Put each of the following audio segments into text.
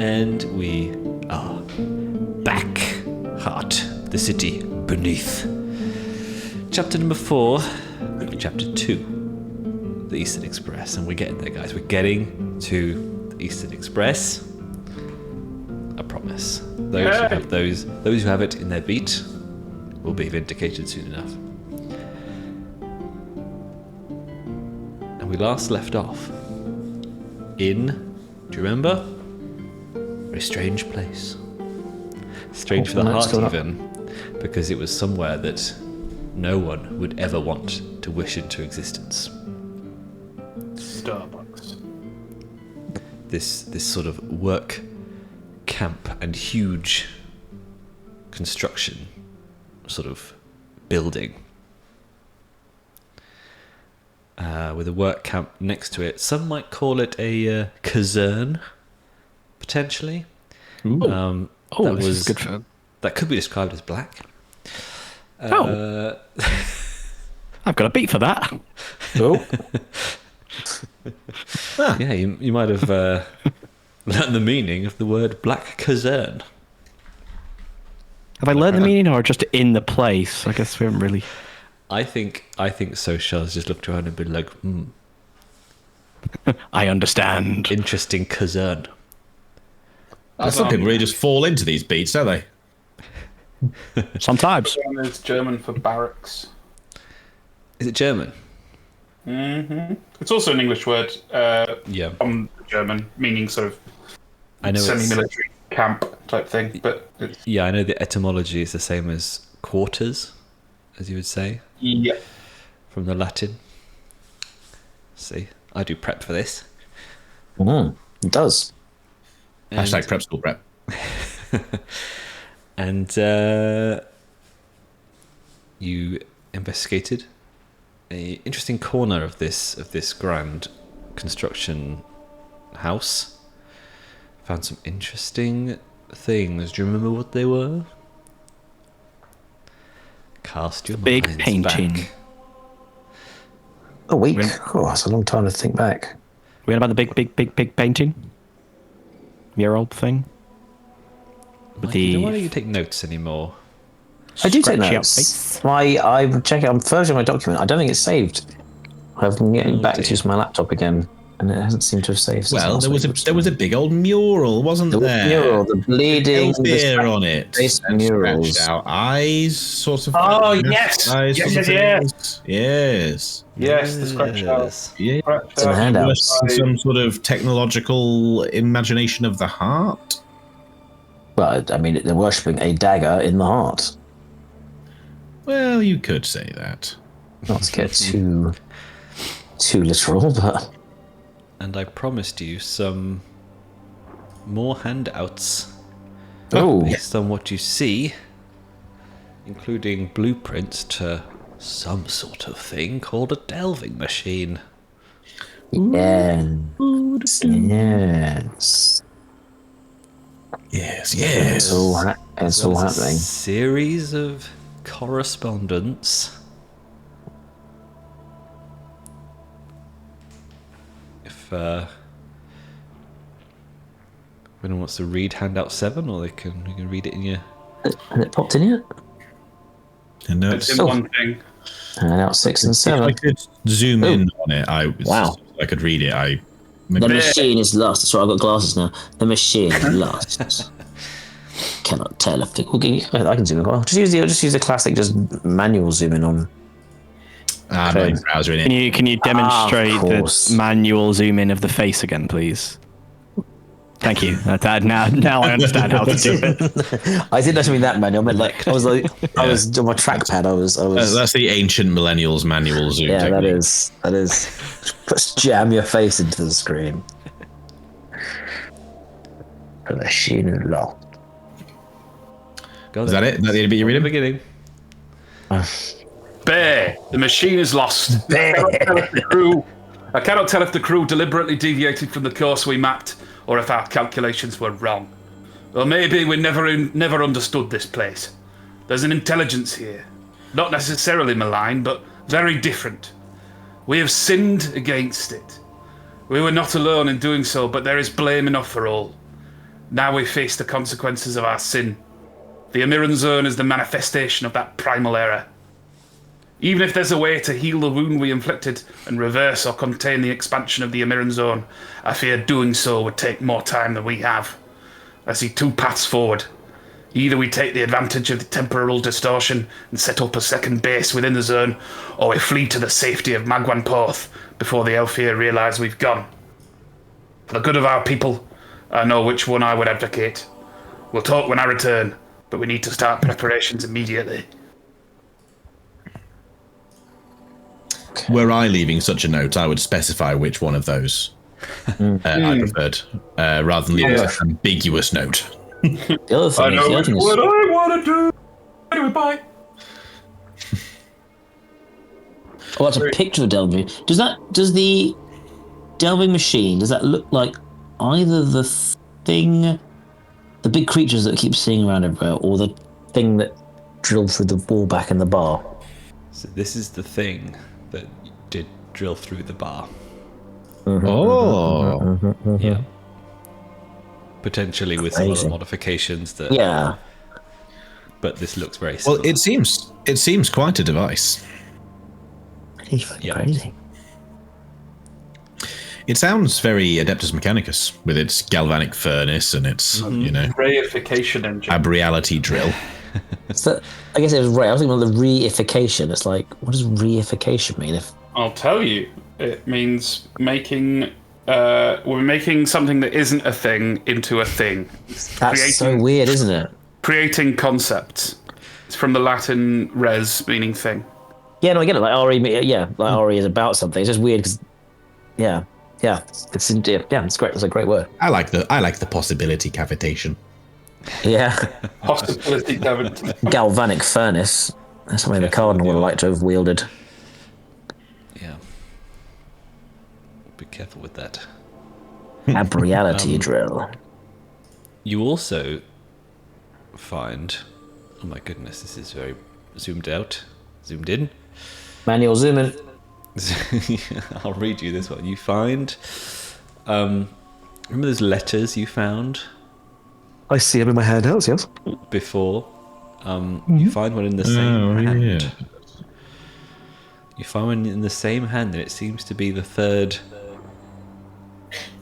And we are back. Heart, the city beneath. Chapter number 4, chapter 2, the Eastern Express. And we're getting there, guys. We're getting to the Eastern Express. I promise. Those who have it in their beat will be vindicated soon enough. And we last left off in, do you remember? A very strange place. Strange for the heart even, because it was somewhere that no one would ever want to wish into existence. Starbucks. This sort of work camp and huge construction sort of building with a work camp next to it. Some might call it a casern, potentially. This is good for... That could be described as black. I've got a beat for that. Oh. Yeah, you might have learned the meaning of the word Black Casern. Have I learned the meaning or just in the place? I guess we haven't really... I think Soshar's just looked around and been like, I understand. Interesting casern. Some people really just fall into these beats, don't they? Sometimes. Casern is German for barracks. Is it German? Mm-hmm. It's also an English word from German, meaning sort of semi-military camp type thing. But yeah, I know the etymology is the same as quarters, as you would say. Yeah. From the Latin. See, I do prep for this. It does. And, Hashtag prep school prep. And you investigated a interesting corner of this grand construction house. Found some interesting things. Do you remember what they were? Cast your Big minds painting. back. A week? Oh, that's a long time to think back. We about the big painting? Year-old thing? Why don't you take notes anymore? I do take Scratchy notes. I'm checking. I'm versioning my document. I don't think it's saved. I've been getting back to use my laptop again, and it hasn't seemed to have saved. since Well, last there was week. a big old mural, wasn't there? Mural, the bleeding Aelvir on it. face And murals. scratched out eyes, sort of. Oh, yes! Eyes Yes, sort of yes, things. Yes. yes, the scratch out. Yeah. It's in the handouts. Some sort of technological imagination of the heart. Well, I mean, they're worshipping a dagger in the heart. Well, you could say that. Not to get too literal, but And I promised you some more handouts based on what you see, including blueprints to some sort of thing called a delving machine. yes. Yes, It's all happening. Series of correspondence. If anyone wants to read handout 7, or you can read it in your... And it popped in yet? And no, It's in one thing. Handout 6 and if I 7. could zoom in on it, I could read it. The machine is lost. That's right, I've got glasses now. The machine is lost. Cannot tell if the... Okay, I can zoom in. Well, just use the classic, just manual zoom in on. I'm not in browser in it. Can you demonstrate of the course. manual zoom in of the face again, please? Thank you. Now I understand how to do it. I didn't actually mean that manual. I meant I was on my trackpad. I was. That's the ancient millennials manual zoom Yeah, technique. that is. Just jam your face into the screen. The machine is locked. Go Is there. that it? Is that the bit you're reading? Beginning. Bear, the machine is lost. I cannot tell if the crew deliberately deviated from the course we mapped, or if our calculations were wrong. Or maybe we never understood this place. There's an intelligence here. Not necessarily malign, but very different. We have sinned against it. We were not alone in doing so, but there is blame enough for all. Now we face the consequences of our sin. The Emiran Zone is the manifestation of that primal error. Even if there's a way to heal the wound we inflicted and reverse or contain the expansion of the Emiran Zone, I fear doing so would take more time than we have. I see two paths forward. Either we take the advantage of the temporal distortion and set up a second base within the zone, or we flee to the safety of Magwan Porth before the Aelfir realise we've gone. For the good of our people, I know which one I would advocate. We'll talk when I return, but we need to start preparations immediately. Were I leaving such a note, I would specify which one of those I preferred, rather than leaving such an ambiguous note. The other thing is, the other thing is, what I want to do. Anyway, bye. oh, that's a picture of the delving. Does the delving machine, does that look like either the thing, the big creatures that keep seeing around everywhere, or the thing that drilled through the wall back in the bar? So this is the thing that did drill through the bar. Oh. Yeah. Potentially with some other Amazing. modifications that. Yeah. But this looks very similar. Well, it seems quite a device. He's fucking Yeah. crazy. It sounds very Adeptus Mechanicus with its galvanic furnace and its, Reification engine. abriality drill. So, I guess it was right. I was thinking about the reification. It's like, what does reification mean? If I'll tell you. It means making. We're making something that isn't a thing into a thing. that's so weird, isn't it? Creating concepts. It's from the Latin res, meaning thing. Yeah, no, I get it. Like RE, yeah, like RE is about something. It's just weird because, yeah, it's great. It's a great word. I like the possibility cavitation. Yeah, Possibility Devon. galvanic furnace. That's something the cardinal would have liked to have wielded. Yeah. Be careful with that. Abriality drill. You also find. Oh my goodness, this is very zoomed in. Manual zoom in. I'll read you this one. You find. Remember those letters you found I see them in my handouts, yes. before? You find one in the same hand. Yeah. You find one in the same hand, and it seems to be the third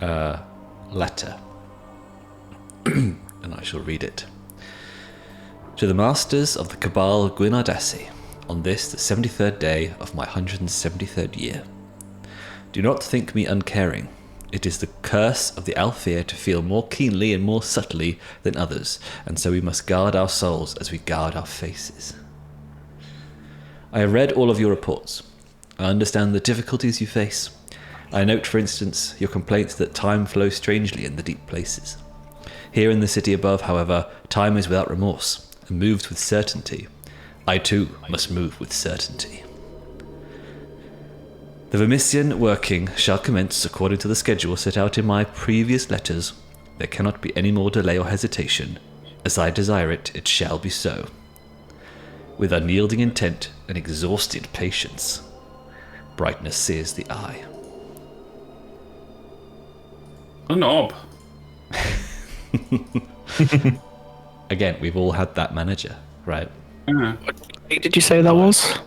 letter. And I shall read it. To the masters of the Cabal Gwynardassi, on this, the 73rd day of my 173rd year. Do not think me uncaring. It is the curse of the Aelfir to feel more keenly and more subtly than others, and so we must guard our souls as we guard our faces. I have read all of your reports. I understand the difficulties you face. I note, for instance, your complaints that time flows strangely in the deep places. Here in the city above, however, time is without remorse, and moves with certainty. I too must move with certainty. The Vermissian working shall commence according to the schedule set out in my previous letters. There cannot be any more delay or hesitation. As I desire it, it shall be so. With unyielding intent and exhausted patience, Brightness-Sears-The-Eye. A knob. Again, we've all had that manager, right? Did you say that was?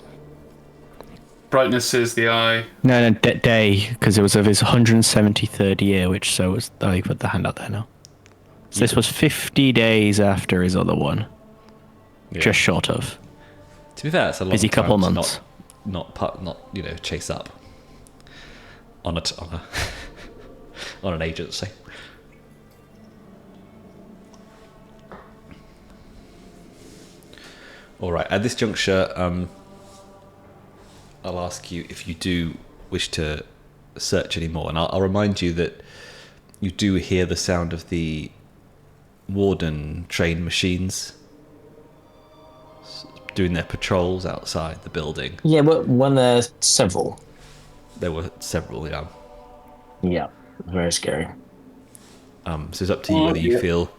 Brightness-Sears-The-Eye. No, day, because it was of his 173rd year, which so was. Oh, you put the hand out there now. So this was 50 days after his other one, just short of. To be fair, it's a long Busy time couple to months. not chase up on a on an agency. All right. At this juncture, I'll ask you if you do wish to search anymore, and I'll remind you that you do hear the sound of the warden train machines doing their patrols outside the building. Yeah, but when there's several. There were several, yeah. Yeah, very scary. So it's up to you whether you feel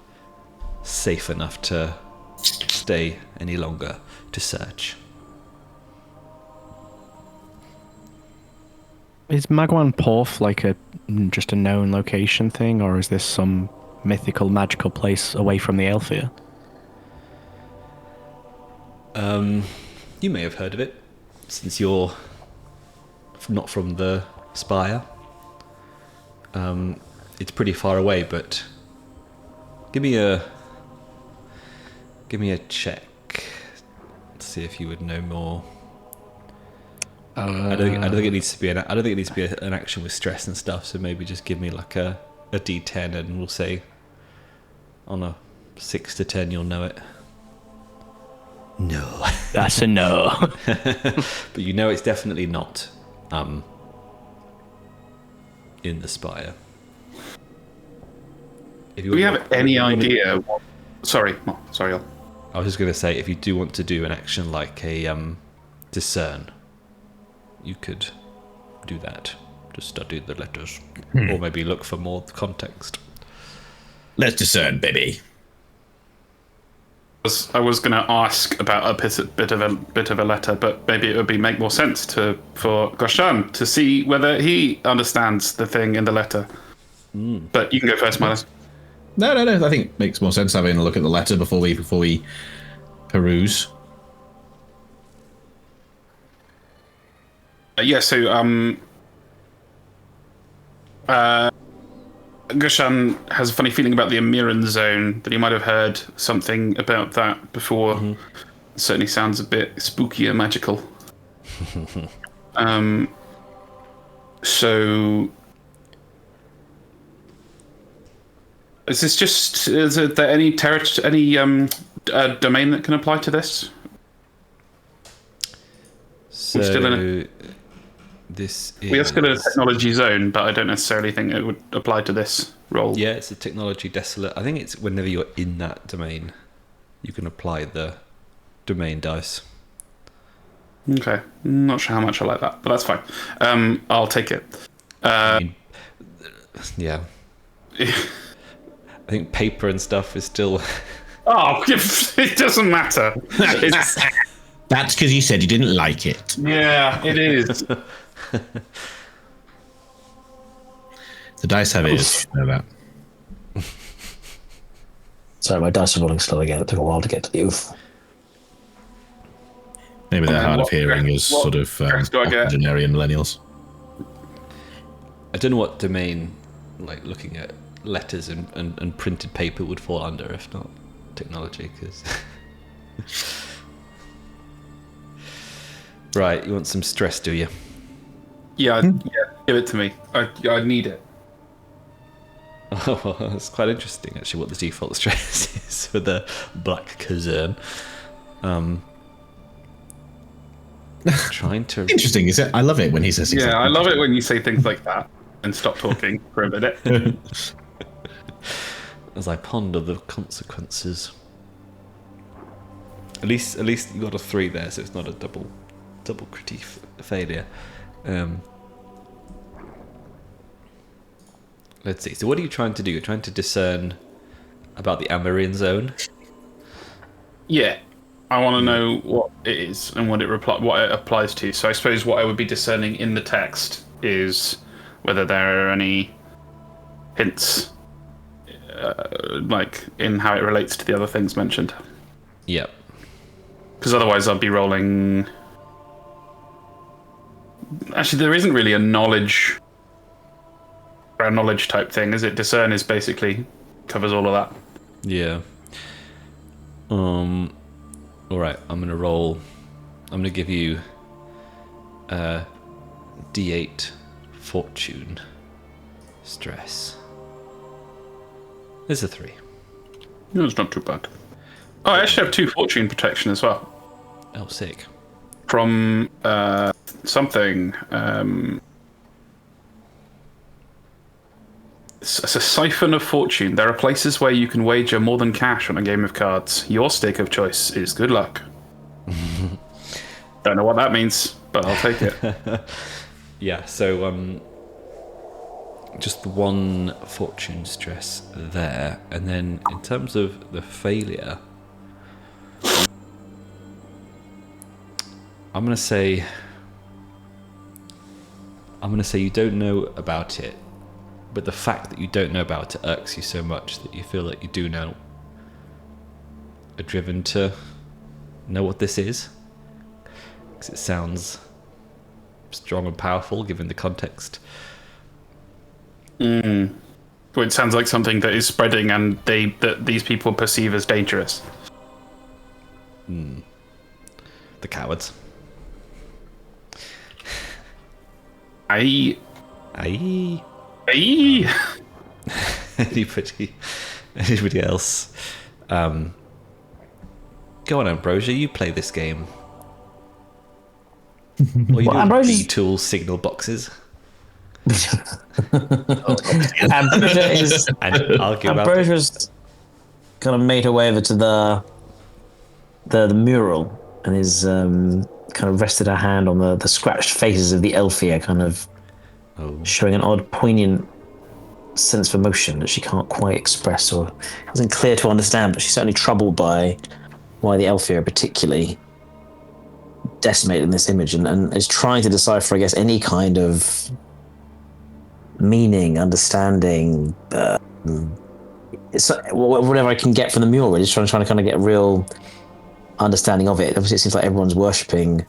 safe enough to stay any longer to search. Is Magwan Porth like just a known location thing, or is this some mythical, magical place away from the Aelvir? You may have heard of it, since you're not from the Spire. It's pretty far away, but give me a check. Let's see if you would know more. I don't think it needs to be an action with stress and stuff. So maybe just give me like a D10, and we'll say on a 6 to 10 you'll know it. No, That's a no. but you know it's definitely not in the Spire. If Do we have any idea what... Sorry, Olly. I was just going to say, if you do want to do an action like a discern, you could do that. Just study the letters, or maybe look for more context. Let's discern, baby. I was going to ask about a bit of a letter, but maybe it would make more sense for Goshan to see whether he understands the thing in the letter. But you can go first, Milo. No. I think it makes more sense having a look at the letter before we peruse. Goshan has a funny feeling about the Amiran zone, that he might have heard something about that before. Certainly sounds a bit spooky and magical. So is there any domain that can apply to this? So We're still in we are still in a technology zone, but I don't necessarily think it would apply to this role. Yeah, it's a technology desolate. I think it's whenever you're in that domain, you can apply the domain dice. Okay, not sure how much I like that, but that's fine. I'll take it. Yeah. I think paper and stuff is still... Oh, it doesn't matter. That's because you said you didn't like it. Yeah, it is. The dice have it. You know that. Sorry, my dice are rolling slow again. It took a while to get to the oof. Maybe they're hard of hearing as sort of octogenarian millennials. I don't know what domain, like looking at letters and printed paper would fall under, if not technology, because... Right, you want some stress, do you? Yeah, give it to me. I need it. Oh, well, that's quite interesting, actually, what the default stress is for the Black Casern. Trying to... Interesting, is it? I love it when he says things like I love it when you say things like that and stop talking for a minute. As I ponder the consequences. At least you got a 3 there, so it's not a double critique failure. Let's see. So what are you trying to do? You're trying to discern about the Amiran zone? Yeah. I want to know what it is and what it applies to. So I suppose what I would be discerning in the text is whether there are any hints, like in how it relates to the other things mentioned. Yep. Because otherwise I'd be rolling... Actually, there isn't really a knowledge type thing, is it? Discern is basically covers all of that. Yeah. All right. I'm gonna roll. I'm gonna give you D8 fortune stress. There's a 3. No, it's not too bad. Oh, I actually have 2 fortune protection as well. Oh, sick. From something. It's a siphon of fortune. There are places where you can wager more than cash on a game of cards. Your stake of choice is good luck. Don't know what that means, but I'll take it. Yeah, so just the 1 fortune stress there, and then in terms of the failure, I'm gonna say you don't know about it, but the fact that you don't know about it irks you so much that you feel like you do now are driven to know what this is, because it sounds strong and powerful given the context. Well, it sounds like something that is spreading and that these people perceive as dangerous. The cowards. Aye. Anybody else? Go on, Ambrosia. You play this game. Or you do Ambrosia's- B-tool signal boxes Ambrosia is and argue about it. Ambrosia's kind of made her way over to the mural and is kind of rested her hand on the scratched faces of the Aelvir, kind of showing an odd, poignant sense of emotion that she can't quite express or isn't clear to understand, but she's certainly troubled by why the Aelvir are particularly decimated in this image and is trying to decipher, I guess, any kind of meaning, understanding, it's whatever I can get from the mural, really, just trying to kind of get a real understanding of it. Obviously, it seems like everyone's worshipping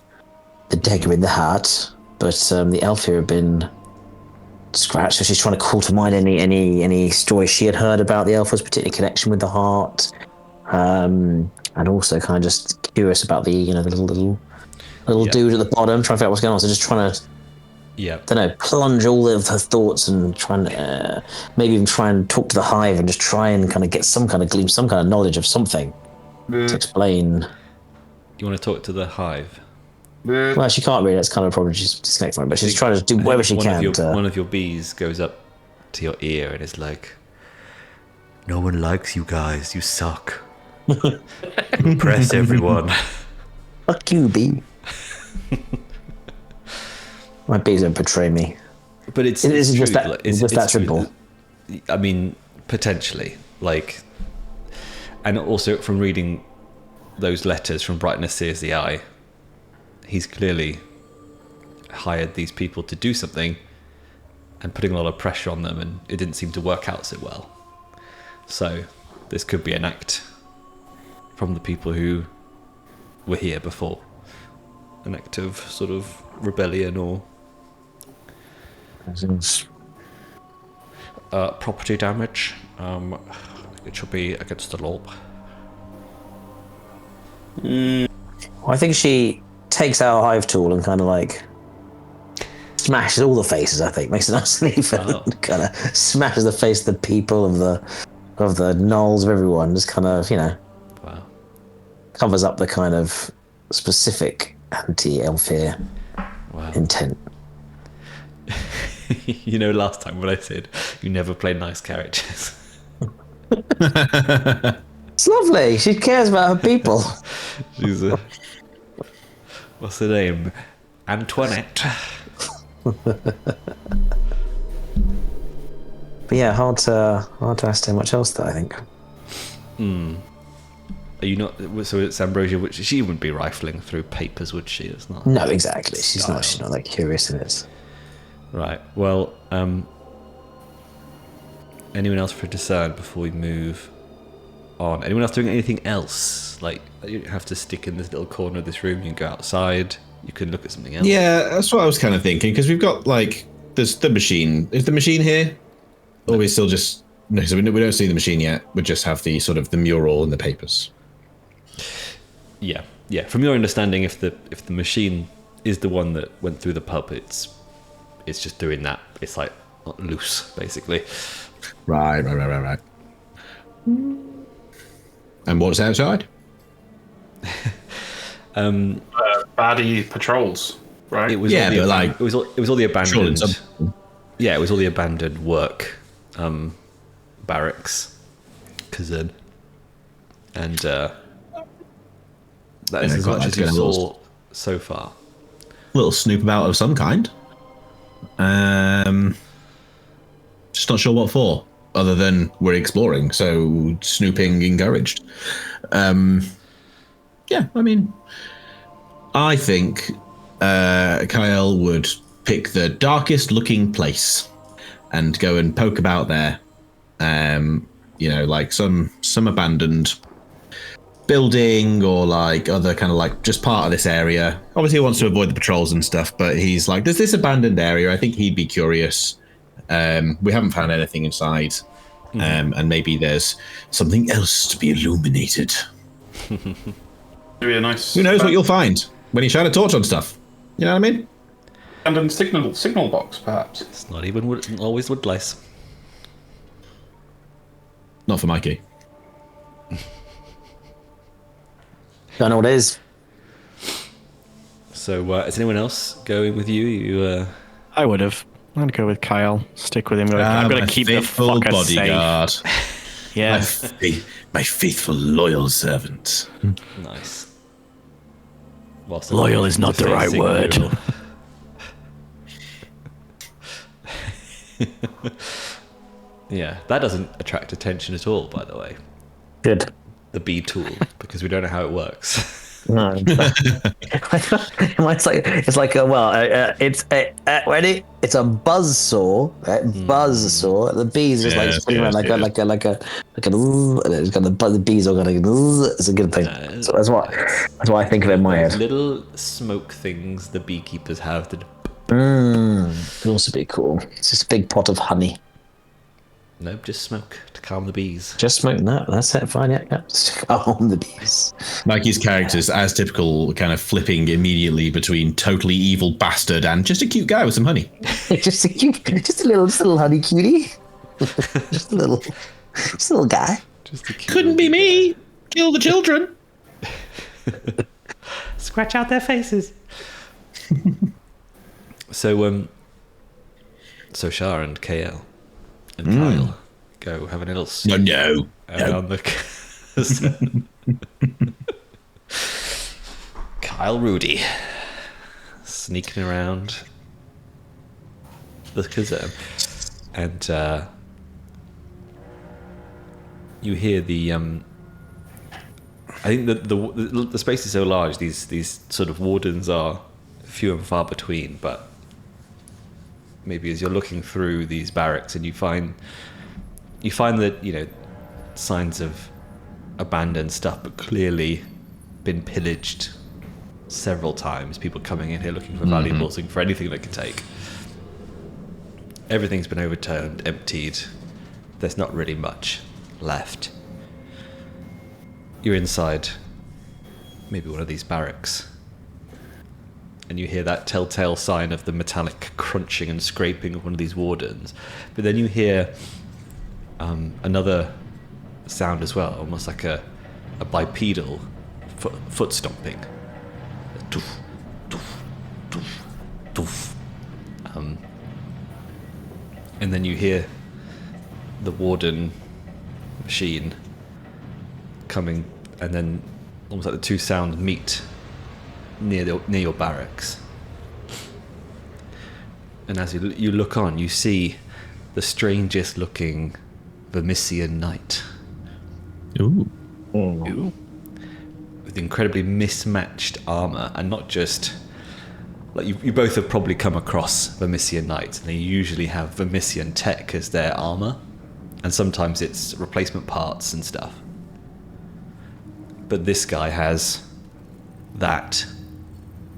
the Dagger in the heart, but the Aelvir have been scratched, so she's trying to call to mind any stories she had heard about the Aelvir's particular connection with the heart, and also kind of just curious about the little dude at the bottom, trying to figure out what's going on. So just trying to plunge all of her thoughts and try and maybe even try and talk to the hive and just try and kind of get some kind of gleam, some kind of knowledge of something to explain. You want to talk to the hive? Well, she can't really. That's kind of a problem. She's disconnected from it, but she's trying to do whatever she can. One of your bees goes up to your ear and is like, "No one likes you guys. You suck. You oppress everyone." Fuck you, bee. My bees don't betray me. But it's just true, that. like, It's just that simple. I mean, potentially, like, and also from reading those letters from Brightness-Sears-The-Eye, he's clearly hired these people to do something and putting a lot of pressure on them, and it didn't seem to work out so well. So this could be an act from the people who were here before, an act of sort of rebellion or property damage. It should be against the law. I think she takes out a hive tool and kind of like smashes all the faces. I think makes it nice and even. And kind of smashes the face of the people of the gnolls of everyone. Just kind of Wow. covers up the kind of specific anti-Aelvir intent. Last time when I said you never play nice characters. It's lovely. She cares about her people. She's what's her name? Antoinette. But yeah, hard to ascertain much else though, I think. Are you not? So it's Ambrosia, which she wouldn't be rifling through papers, would she? It's not. No, exactly. She's not that curious in it. Right. Well, anyone else for discern before we move on? Anyone else doing anything else? Like, you don't have to stick in this little corner of this room. You can go outside. You can look at something else. Yeah, that's what I was kind of thinking, because we've got, like, there's the machine. Is the machine here? Or we still just... No, so we don't see the machine yet. We just have the sort of the mural and the papers. Yeah. From your understanding, if the machine is the one that went through the pub, it's just doing that. It's like loose, basically. Right. And what's outside? Baddie patrols, right? It was Yeah, all the but like it was all the abandoned. Surely Yeah, it was all the abandoned work barracks, Casern, and that is Yeah, as quite much like as you to get a saw little- so far. little snoop about of some kind. Just not sure what for, other than we're exploring, so snooping encouraged. Yeah, I mean, I think Kael would pick the darkest looking place and go and poke about there. You know, like some abandoned building or like other kind of like just part of this area. Obviously, he wants to avoid the patrols and stuff, but he's like, there's this abandoned area. I think he'd be curious. We haven't found anything inside, and maybe there's something else to be illuminated. Maybe a nice. Who knows what you'll find when you shine a torch on stuff? You know what I mean? And a signal box, perhaps. It's not even always woodlice. Not for Mikey. Don't know what it is. So, is anyone else going with you? You, I would have. I'd go with Kael. Stick with him. I'm going to keep the fucker bodyguard. safe. Yeah. My faithful, loyal servant. nice. Loyal is not the right word. Yeah, that doesn't attract attention at all, by the way. Good. The bee tool, because we don't know how it works. No. it's like ready. It's a buzz saw, right? Buzz saw. The bees just like spinning around like a and it's got the bees are going to. It's a good thing. So that's what I think of it in my head. Little smoke things the beekeepers have that. Could also be cool. It's just a big pot of honey. Nope, just smoke to calm the bees. Just smoke. No, that's it. Fine. Yeah. Just to calm the bees. Mikey's character's as typical, kind of flipping immediately between totally evil bastard and just a cute guy with some honey. just a little honey cutie. just a little guy. Just a cute Couldn't be me. Kill the children. Scratch out their faces. So, Soshar and Kael and Kael go have a little No. on the Kael Rudy sneaking around the Casern, and you hear the I think that the space is so large. These sort of wardens are few and far between, but maybe as you're looking through these barracks and you find that, you know, signs of abandoned stuff, but clearly been pillaged several times. People coming in here looking for valuables, looking for anything they can take. Everything's been overturned, emptied. There's not really much left. You're inside maybe one of these barracks, and you hear that telltale sign of the metallic crunching and scraping of one of these wardens. But then you hear another sound as well, almost like a bipedal foot stomping. Doof, doof, doof, doof. And then you hear the warden machine coming, and then almost like the two sounds meet near your barracks. And as you look on, you see the strangest looking Vermissian knight. Ooh. With incredibly mismatched armor, and not just like you both have probably come across Vermissian knights, and they usually have Vermissian tech as their armor, and sometimes it's replacement parts and stuff. But this guy has that,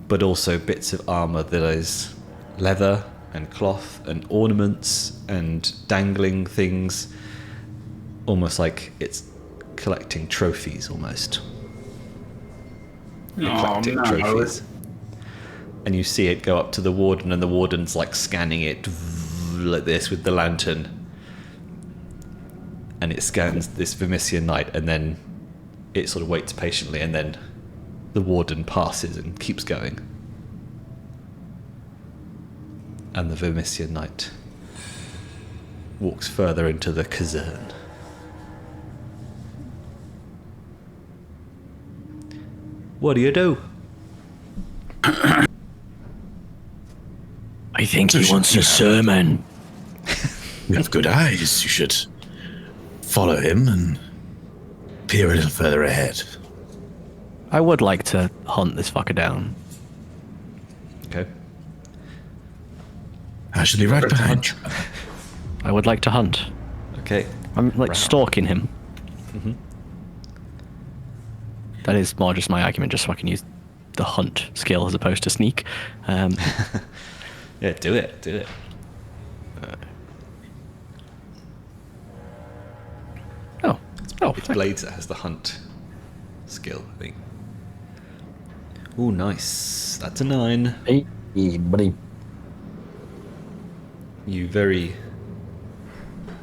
but also bits of armor that is leather and cloth and ornaments and dangling things, almost like it's collecting trophies almost. Eclectic trophies. And you see it go up to the warden, and the warden's like scanning it like this with the lantern, and it scans this Vermissian knight, and then it sort of waits patiently, and then the warden passes and keeps going. And the Vermissian knight walks further into the Casern. What do you do? I think he wants a sermon. You have good eyes. You should follow him and peer a little further ahead. I would like to hunt this fucker down. Okay. I shall be right behind you. I would like to hunt. Okay. I'm like stalking him. Mm-hmm. That is more just my argument, just so I can use the hunt skill as opposed to sneak. Yeah, do it. It's Blades that has the hunt skill, I think. Oh, nice. That's a 9. Hey, buddy. You very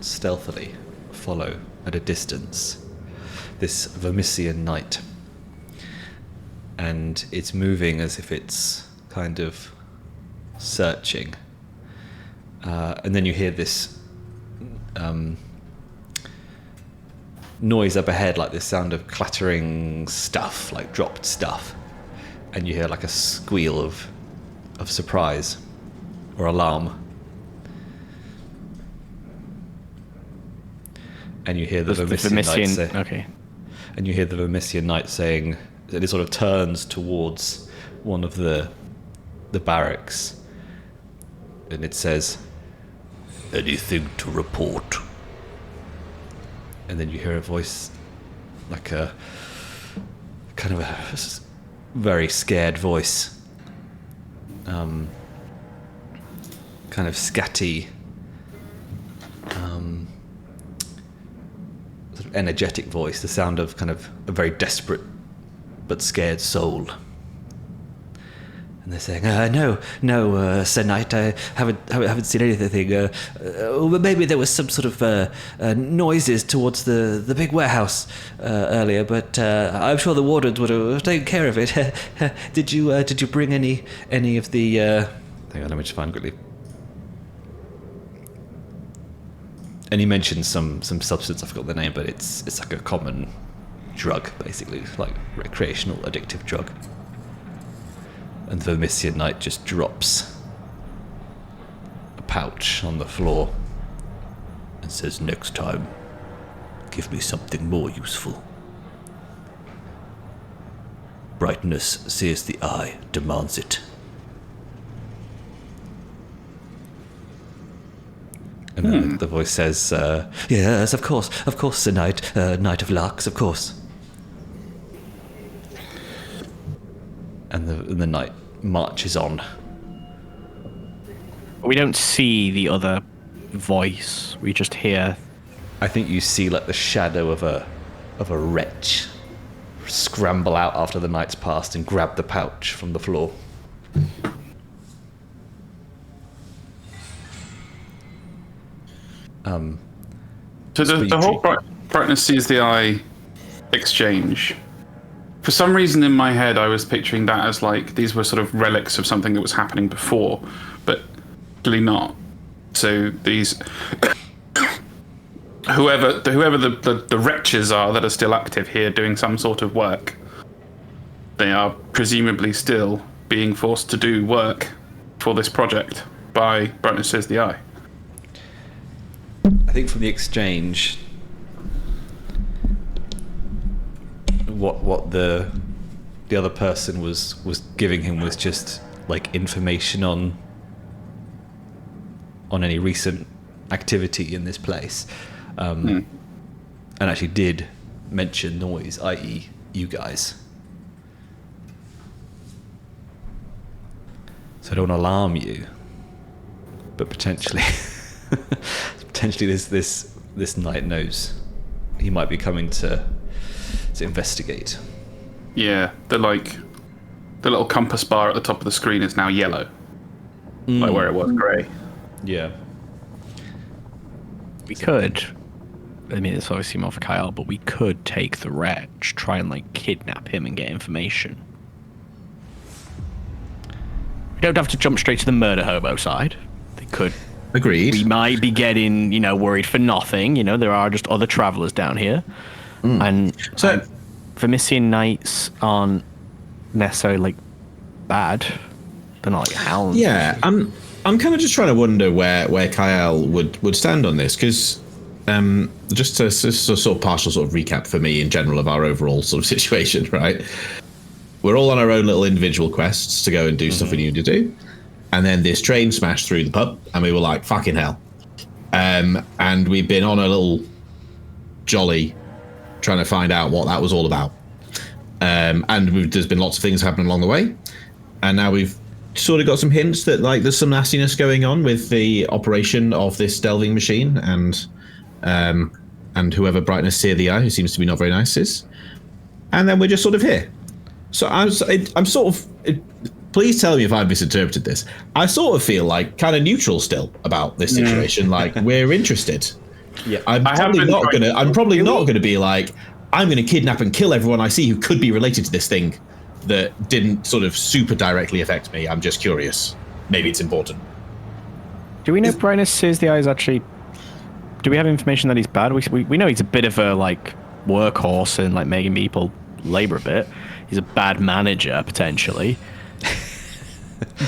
stealthily follow at a distance this Vermissian knight. And it's moving as if it's kind of searching. And then you hear this noise up ahead, like this sound of clattering stuff, like dropped stuff. And you hear like a squeal of surprise or alarm. And you hear the Vermissian knight say, okay. And you hear the Vermissian knight saying that it sort of turns towards one of the barracks, and it says, "Anything to report?" And then you hear a voice, like a kind of a very scared voice, kind of scatty, sort of energetic voice, the sound of kind of a very desperate but scared soul. And they're saying, no, Sir Knight, I haven't seen anything. Maybe there was some sort of noises towards the big warehouse earlier, but I'm sure the wardens would have taken care of it. Did you bring any of the? Hang on, let me just find quickly. And he mentions some substance. I forgot the name, but it's like a common drug, basically, like recreational addictive drug. And the Vermissian knight just drops a pouch on the floor and says, "Next time, give me something more useful. Brightness-Sears-The-Eye demands it." And then the voice says, "Yes, of course, Sir Knight, Knight of Larks, of course." And the knight marches on. We don't see the other voice. We just hear. I think you see like the shadow of a wretch scramble out after the knight's passed and grab the pouch from the floor. So the whole Brightness-Sears-The-Eye exchange, for some reason in my head I was picturing that as like these were sort of relics of something that was happening before, but really not. So these whoever the wretches are that are still active here doing some sort of work, they are presumably still being forced to do work for this project by Brightness-Sears-The-Eye. I think from the exchange, what the other person was giving him was just like information on any recent activity in this place, and actually did mention noise, i.e. you guys. So I don't want to alarm you, but potentially this knight knows he might be coming to investigate. Yeah, the little compass bar at the top of the screen is now yellow, like where it was grey. Yeah. We could. I mean, it's obviously more for Kael, but we could take the wretch, try and like kidnap him and get information. We don't have to jump straight to the murder hobo side. They could. Agreed. We might be getting, worried for nothing. There are just other travelers down here. And So, Vermissian knights aren't necessarily like bad. They're not like hounds. yeah, I'm kind of just trying to wonder where Kael would stand on this, because just to sort of partial sort of recap for me in general of our overall sort of situation, right? We're all on our own little individual quests to go and do stuff we need to do. And then this train smashed through the pub, and we were like, fucking hell. And we've been on a little jolly trying to find out what that was all about. There's been lots of things happening along the way. And now we've sort of got some hints that like there's some nastiness going on with the operation of this delving machine and whoever Brightness-Sears-The-Eye, who seems to be not very nice, is. And then we're just sort of here. So I'm sort of... Please tell me if I've misinterpreted this. I sort of feel like kind of neutral still about this situation. Like, we're interested. Yeah. I'm probably not gonna be like, I'm gonna kidnap and kill everyone I see who could be related to this thing that didn't sort of super directly affect me. I'm just curious. Maybe it's important. Do we know Brightness-Sears-The-Eye is actually... Do we have information that he's bad? We know he's a bit of a, like, workhorse and, like, making people labour a bit. He's a bad manager, potentially.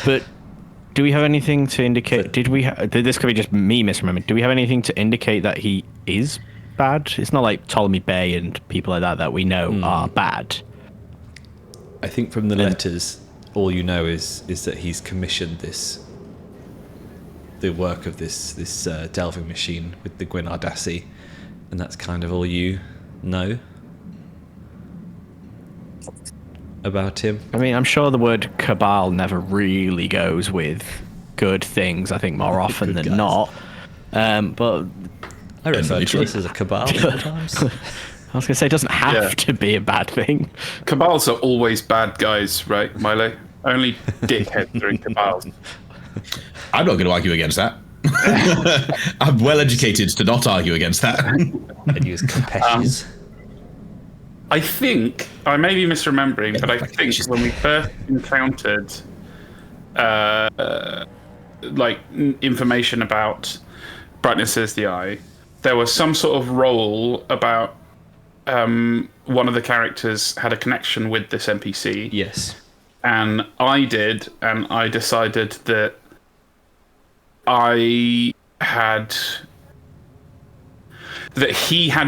But do we have anything to indicate... This could be just me misremembering. Do we have anything to indicate that he is bad? It's not like Ptolemy Bay and people like that we know are bad. I think from the letters, all you know is that he's commissioned the work of this delving machine with the Gwynardassi, and that's kind of all you know about him. I mean, I'm sure the word cabal never really goes with good things, I think, more often than guys. not. But I refer to this as a cabal sometimes. I was going to say, it doesn't have to be a bad thing. Cabals are always bad guys, right, Milo? Only dickheads are in cabals. I'm not going to argue against that. I'm well educated to not argue against that. And use compassions. I think, I may be misremembering, but I think when we first encountered information about Brightness-Sears-The-Eye, there was some sort of role about one of the characters had a connection with this NPC. Yes. And I did, and I decided that he had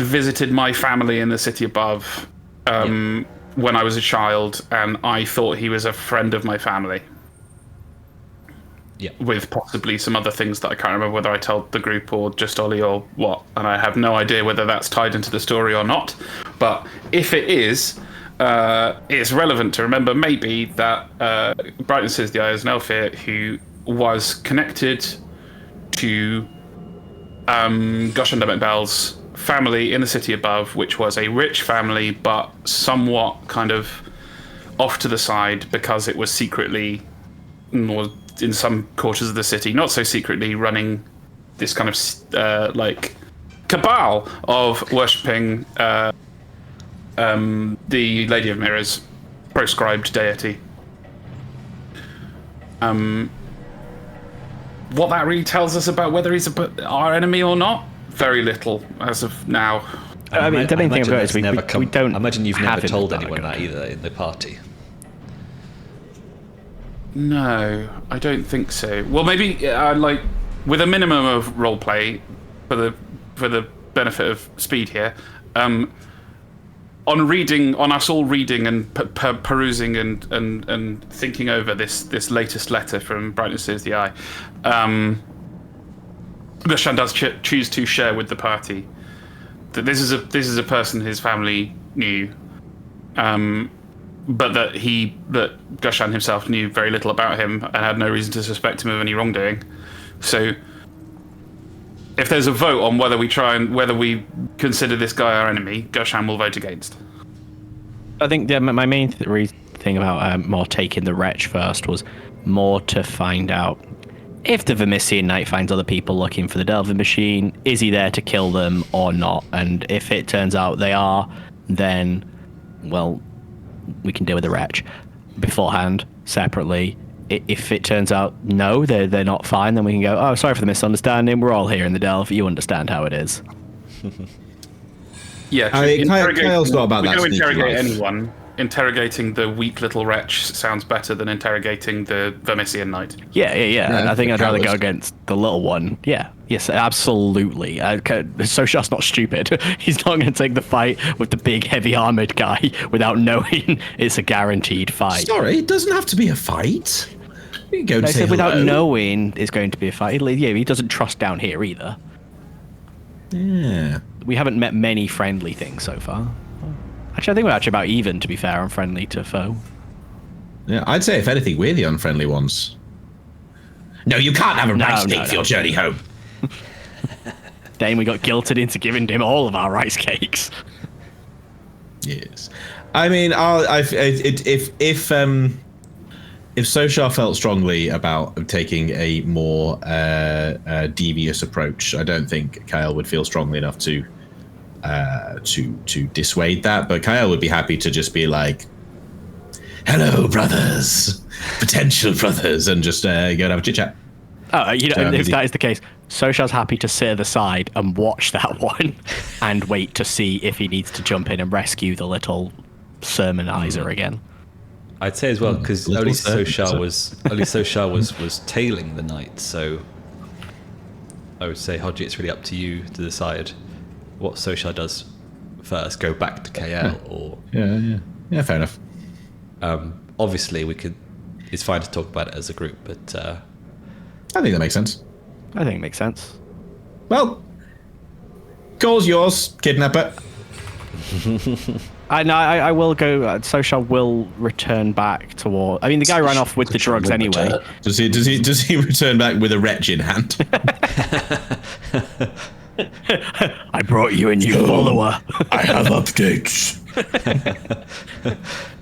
visited my family in the city above when I was a child, and I thought he was a friend of my family. Yeah. With possibly some other things that I can't remember whether I told the group or just Olly or what, and I have no idea whether that's tied into the story or not. But if it is, it's relevant to remember maybe that Brightness-Sears-The-Eye is an Aelvir who was connected to Goshan Demak family in the city above, which was a rich family, but somewhat kind of off to the side because it was secretly, or in some quarters of the city, not so secretly, running this kind of like cabal of worshipping the Lady of Mirrors, proscribed deity. What that really tells us about whether he's our enemy or not, very little as of now. I mean, the main thing about it is we don't. I imagine you've have never him told as a anyone bad that guy. either in the party. No, I don't think so. Well, maybe like with a minimum of roleplay for the benefit of speed here. On us all reading and perusing and thinking over this latest letter from Brightness-Sears-The-Eye, Goshan does choose to share with the party that this is a person his family knew, but that Goshan himself knew very little about him and had no reason to suspect him of any wrongdoing. So, if there's a vote on whether we consider this guy our enemy, Goshan will vote against. I think my main thing about more taking the wretch first was more to find out if the Vermissian Knight finds other people looking for the Delving Machine, is he there to kill them or not? And if it turns out they are, then, well, we can deal with the wretch beforehand, separately. If it turns out no, they're not fine, then we can go, oh, sorry for the misunderstanding, we're all here in the Delve, you understand how it is. Yeah, Kael's not about that. We don't interrogate life. anyone. Interrogating the weak little wretch sounds better than interrogating the Vermissian Knight. Yeah. I think I'd rather cowards. go against the little one. Yeah, yes, absolutely. Soshar's not stupid. He's not going to take the fight with the big, heavy armored guy without knowing it's a guaranteed fight. Sorry, it doesn't have to be a fight. You can go I and say said without hello. knowing it's going to be a fight. Yeah, he doesn't trust down here either. Yeah. We haven't met many friendly things so far. Actually, I think we're actually about even, to be fair, on friendly to foe. Yeah, I'd say if anything, we're the unfriendly ones. No, you can't have a rice cake for your journey home. Then we got guilted into giving him all of our rice cakes. Yes. I mean, if Soshar felt strongly about taking a more devious approach, I don't think Kael would feel strongly enough to dissuade that. But Kael would be happy to just be like, "Hello, brothers, potential brothers," and just go and have a chit chat. Oh, if that is the case, Soshar's happy to sit at the side and watch that one, and wait to see if he needs to jump in and rescue the little sermonizer again. I'd say as well, because only Soshar was tailing the knight, so I would say, Hodge, it's really up to you to decide what Soshar does first. Go back to Kael, or yeah, fair enough. Obviously, it's fine to talk about it as a group, but I think that makes sense. I think it makes sense. Well, call's yours, kidnapper. I will go. Soshar will return back toward. I mean, the guy ran off with the drugs anyway. Does he return back with a wretch in hand? I brought you a new follower. I have updates.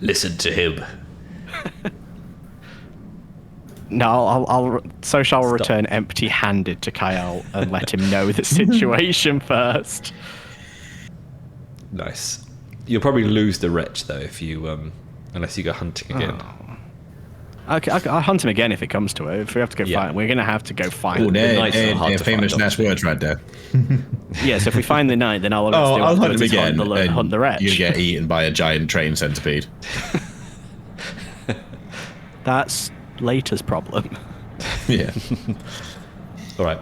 listen to him. No, Soshar will return empty-handed to Kael and let him know the situation first. Nice. You'll probably lose the wretch though if you unless you go hunting again. Okay, I'll hunt him again if it comes to it. If we have to go find, we're gonna have to go find. Oh, they're famous last words right there. Yeah, so if we find the knight, then I'll hunt him again. Hunt the wretch. You get eaten by a giant train centipede. That's later's problem. Yeah. All right,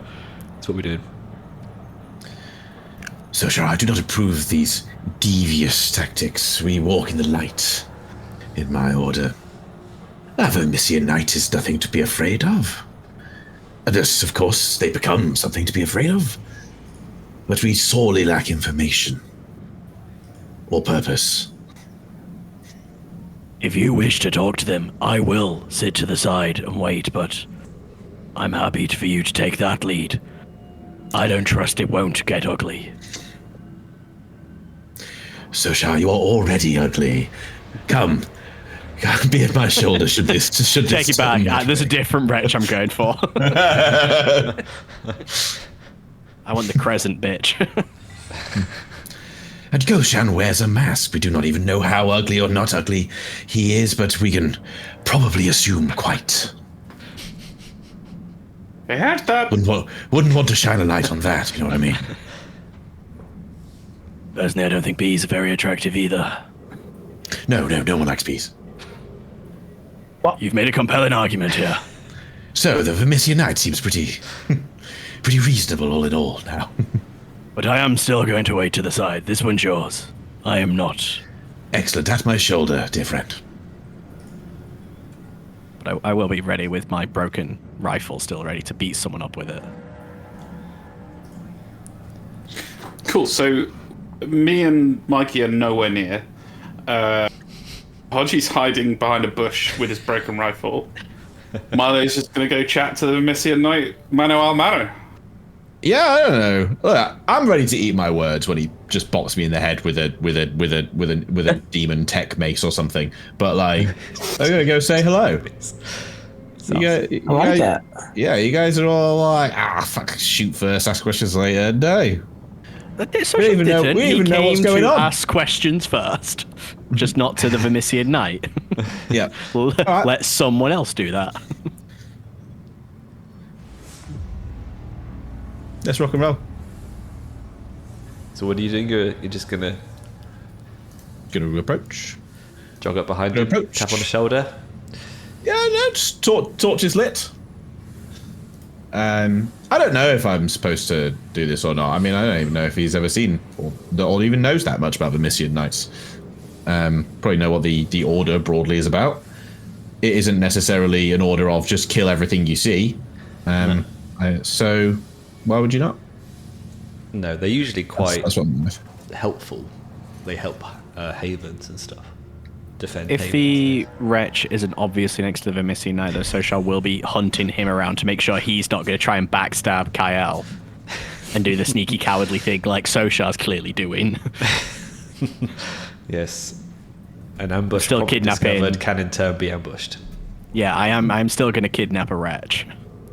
that's what we're doing. Soshar, I do not approve of these devious tactics. We walk in the light, in my order. A Vermissian knight is nothing to be afraid of. Unless, of course, they become something to be afraid of. But we sorely lack information. Or purpose. If you wish to talk to them, I will sit to the side and wait, but I'm happy for you to take that lead. I don't trust it won't get ugly. Soshar, you are already ugly. Come. Be at my shoulder should this take it back. There's a different wretch I'm going for. I want the crescent bitch. And Goshan wears a mask. We do not even know how ugly or not ugly he is, but we can probably assume quite. I had that. Wouldn't want to shine a light on that, you know what I mean? Personally, I don't think bees are very attractive either. No one likes bees. You've made a compelling argument here. So, the Vermissian Knight seems pretty reasonable all in all now. But I am still going to wait to the side. This one's yours. I am not. Excellent. At my shoulder, dear friend. But I will be ready with my broken rifle still ready to beat someone up with it. Cool, so me and Mikey are nowhere near. Hodgie's hiding behind a bush with his broken rifle. Milo's just going to go chat to the Vermissian Knight, mano al mano. Yeah, I don't know. Look, I'm ready to eat my words when he just bops me in the head with a demon tech mace or something. But like, I'm gonna go say hello. I like that. Yeah, you guys are all like, fuck, shoot first, ask questions later. No. We don't even know what's going on. Ask questions first, just not to the Vermissian Knight. Yeah. Let someone else do that. Let's rock and roll. So what are you doing? You're just gonna approach. Jog up behind him, tap on the shoulder. Yeah, no, just torch is lit. I don't know if I'm supposed to do this or not. I mean, I don't even know if he's ever seen or even knows that much about the Vermissian Knights. Probably know what the order broadly is about. It isn't necessarily an order of just kill everything you see. So why would you not? No, they're usually quite That's what I'm helpful. They help havens and stuff. Defend If havens. the wretch isn't obviously next to the Vermisian Knight, though, Soshar will be hunting him around to make sure he's not going to try and backstab Kael and do the sneaky cowardly thing like Soshar's clearly doing. Yes. An ambush Still promptly kidnapping. discovered can in turn be ambushed. Yeah, I'm still going to kidnap a wretch.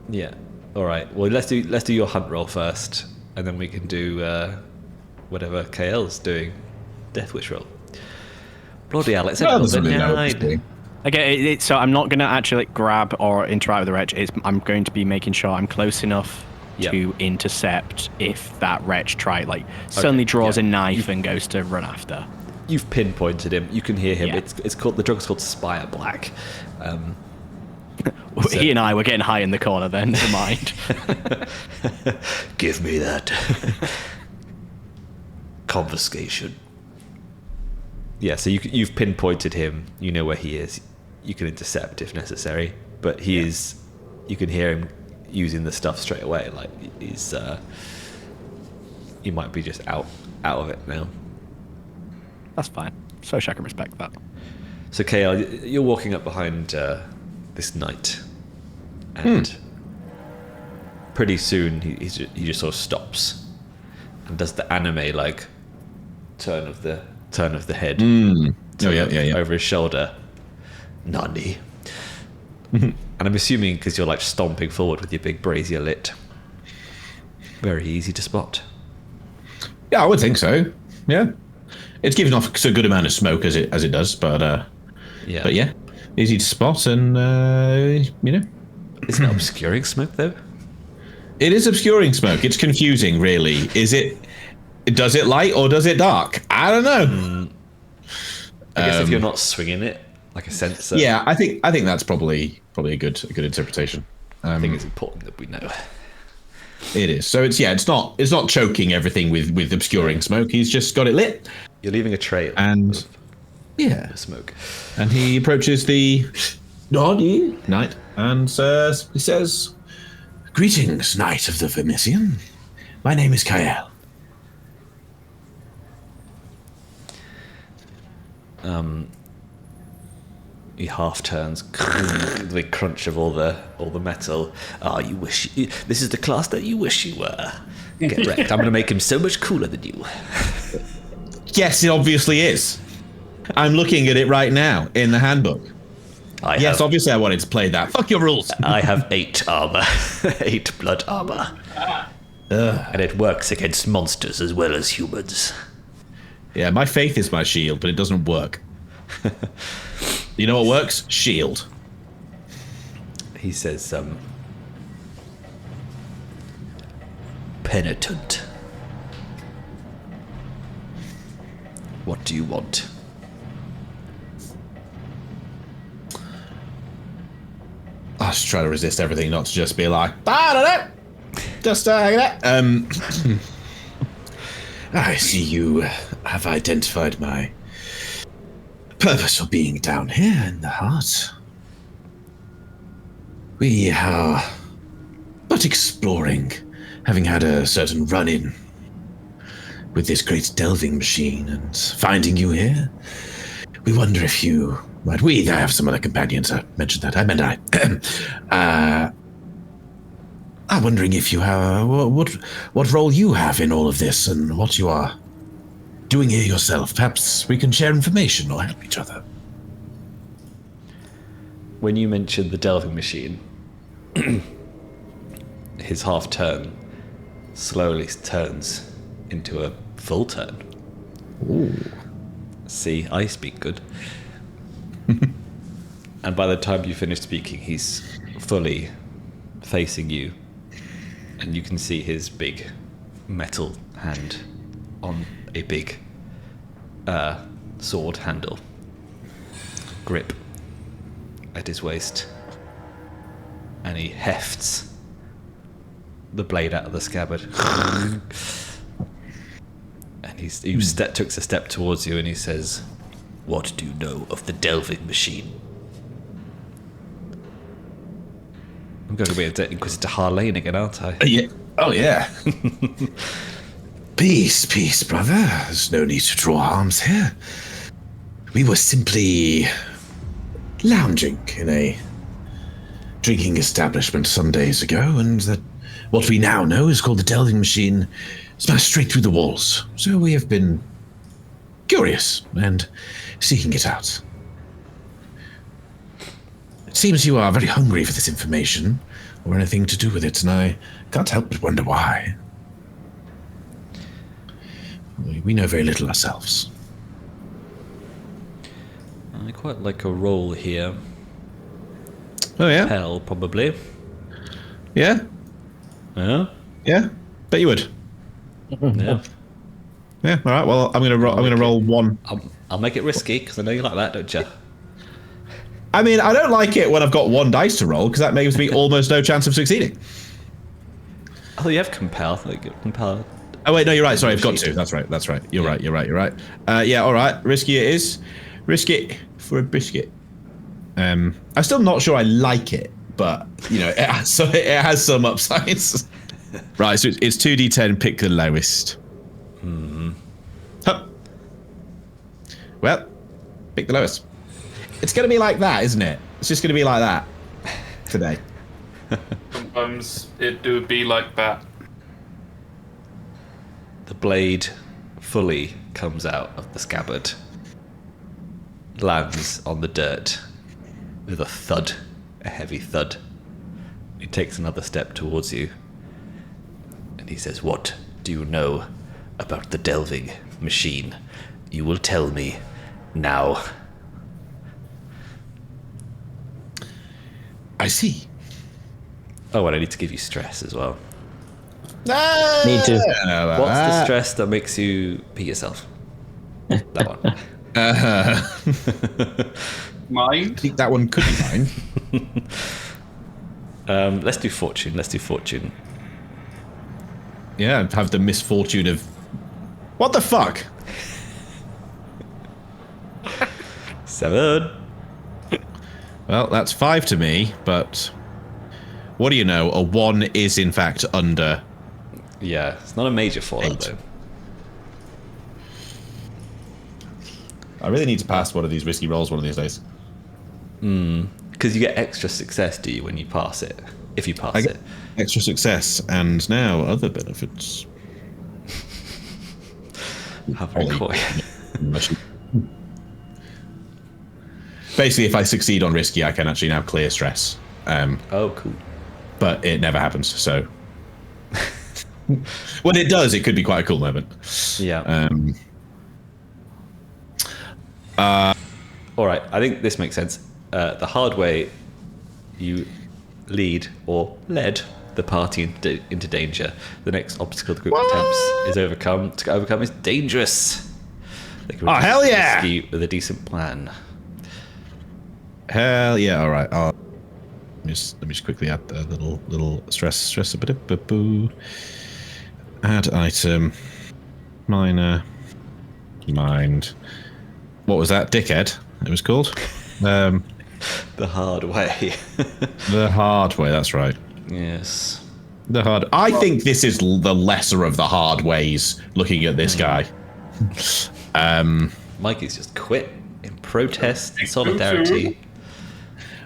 Yeah. All right. Well, let's do your hunt roll first, and then we can do whatever Kael's doing. Death Wish roll. Bloody hell! Let's Well, have doesn't a really know what he's 9. doing. Okay, so I'm not going to actually grab or interact with the wretch. I'm going to be making sure I'm close enough Yep. to intercept if that wretch suddenly draws yeah. a knife and goes to run after. You've pinpointed him. You can hear him. Yeah. It's called the drug's called Spire Black. So- He and I were getting high in the corner then. Never mind. Give me that. Confiscation. Yeah, so you've pinpointed him. You know where he is. You can intercept if necessary. But he is. You can hear him using the stuff straight away. Like he's. He might be just out of it now. That's fine. Soshar can respect that. So Kael, you're walking up behind this knight, and pretty soon he just sort of stops and does the anime like turn of the head Oh yeah. over his shoulder. Nani. And I'm assuming because you're like stomping forward with your big brazier lit, very easy to spot. Yeah, I would think so. Yeah, it's giving off a good amount of smoke as it does, but yeah, easy to spot, and Isn't it obscuring smoke though? it is obscuring smoke. It's confusing, really. Is it? Does it light or does it dark? I don't know. I guess if you're not swinging it like a sensor. Yeah, I think that's probably a good interpretation. I think it's important that we know. It is. So it's not choking everything with obscuring smoke. He's just got it lit, You're leaving a trail and yeah, of smoke. and he approaches the knight and he says, "Greetings, Knight of the Vermisian. My name is Kael." He half turns, the big crunch of all the metal. This is the class that you wish you were. Get wrecked. I'm going to make him so much cooler than you. Yes, it obviously is. I'm looking at it right now in the handbook. Yes, obviously I wanted to play that. Fuck your rules. I have 8 armor, 8 blood armor, and it works against monsters as well as humans. Yeah, my faith is my shield, but it doesn't work. You know what works? Shield. He says, "Penitent. What do you want?" I just try to resist everything, not to just be like, I don't know. Just I see you have identified my purpose for being down here in the heart. We are but exploring, having had a certain run-in with this great delving machine, and finding you here, we wonder if you might. I have some other companions. I mentioned that. I meant I'm wondering if you have what role you have in all of this, and what you are doing here yourself. Perhaps we can share information or help each other. When you mentioned the delving machine, his half turn slowly turns into a full turn. Ooh. See, I speak good. And by the time you finish speaking, he's fully facing you, and you can see his big metal hand on a big sword handle grip at his waist, and he hefts the blade out of the scabbard. And he took a step towards you, and he says, "What do you know of the delving machine?" I'm going to be Inquisitor Harlane again, aren't I? Yeah. Oh yeah. Peace, peace, brother. There's no need to draw arms here. We were simply lounging in a drinking establishment some days ago, and what we now know is called the Delving Machine smashed straight through the walls. So we have been curious and seeking it out. It seems you are very hungry for this information, or anything to do with it, and I can't help but wonder why. We know very little ourselves. I quite like a roll here. Oh yeah? Hell, probably. Yeah? Yeah? Yeah? Bet you would. Yeah. Yeah, alright, well I'm gonna roll one. I'll make it risky, because I know you like that, don't you? I mean, I don't like it when I've got one dice to roll, because that gives me almost no chance of succeeding. Oh, you have compel. Compel. Oh wait, no, you're right. Sorry, I've got to. That's right. You're right. Yeah, all right. Risky it is. Risk it for a biscuit. I'm still not sure I like it, but you know, it has some upsides. Right, so it's 2d10. Pick the lowest. Huh. Well, pick the lowest. It's gonna be like that, isn't it? It's just gonna be like that today. Sometimes it do be like that. The blade fully comes out of the scabbard, lands on the dirt with a thud, a heavy thud. He takes another step towards you, and he says, "What do you know about the delving machine? You will tell me now." I see. Oh, and I need to give you stress as well. Me too. What's the stress that makes you pee yourself? That one. Mine? I think that one could be mine. Let's do fortune. Yeah, have the misfortune of... What the fuck? 7. Well, that's 5 to me, but... What do you know? A 1 is in fact under... Yeah, it's not a major fallout 8. though. I really need to pass one of these risky rolls one of these days. Because you get extra success, do you, when you pass it? If you pass I it. get extra success, and now other benefits. How very coy. Basically, if I succeed on risky, I can actually now clear stress. Oh, cool. But it never happens, so... When it does, it could be quite a cool moment. Yeah. All right, I think this makes sense. The hard way you lead or led the party into danger. The next obstacle the group attempts is overcome. To overcome is dangerous. They can hell yeah! rescue with a decent plan. Hell yeah! All right. Let me just quickly add a little stress a bit. Boo. Add item. Minor. Mind. What was that? Dickhead. It was called. The hard way. The hard way. That's right. Yes. The hard. I think this is the lesser of the hard ways. Looking at this guy. Mikey's just quit in protest and solidarity.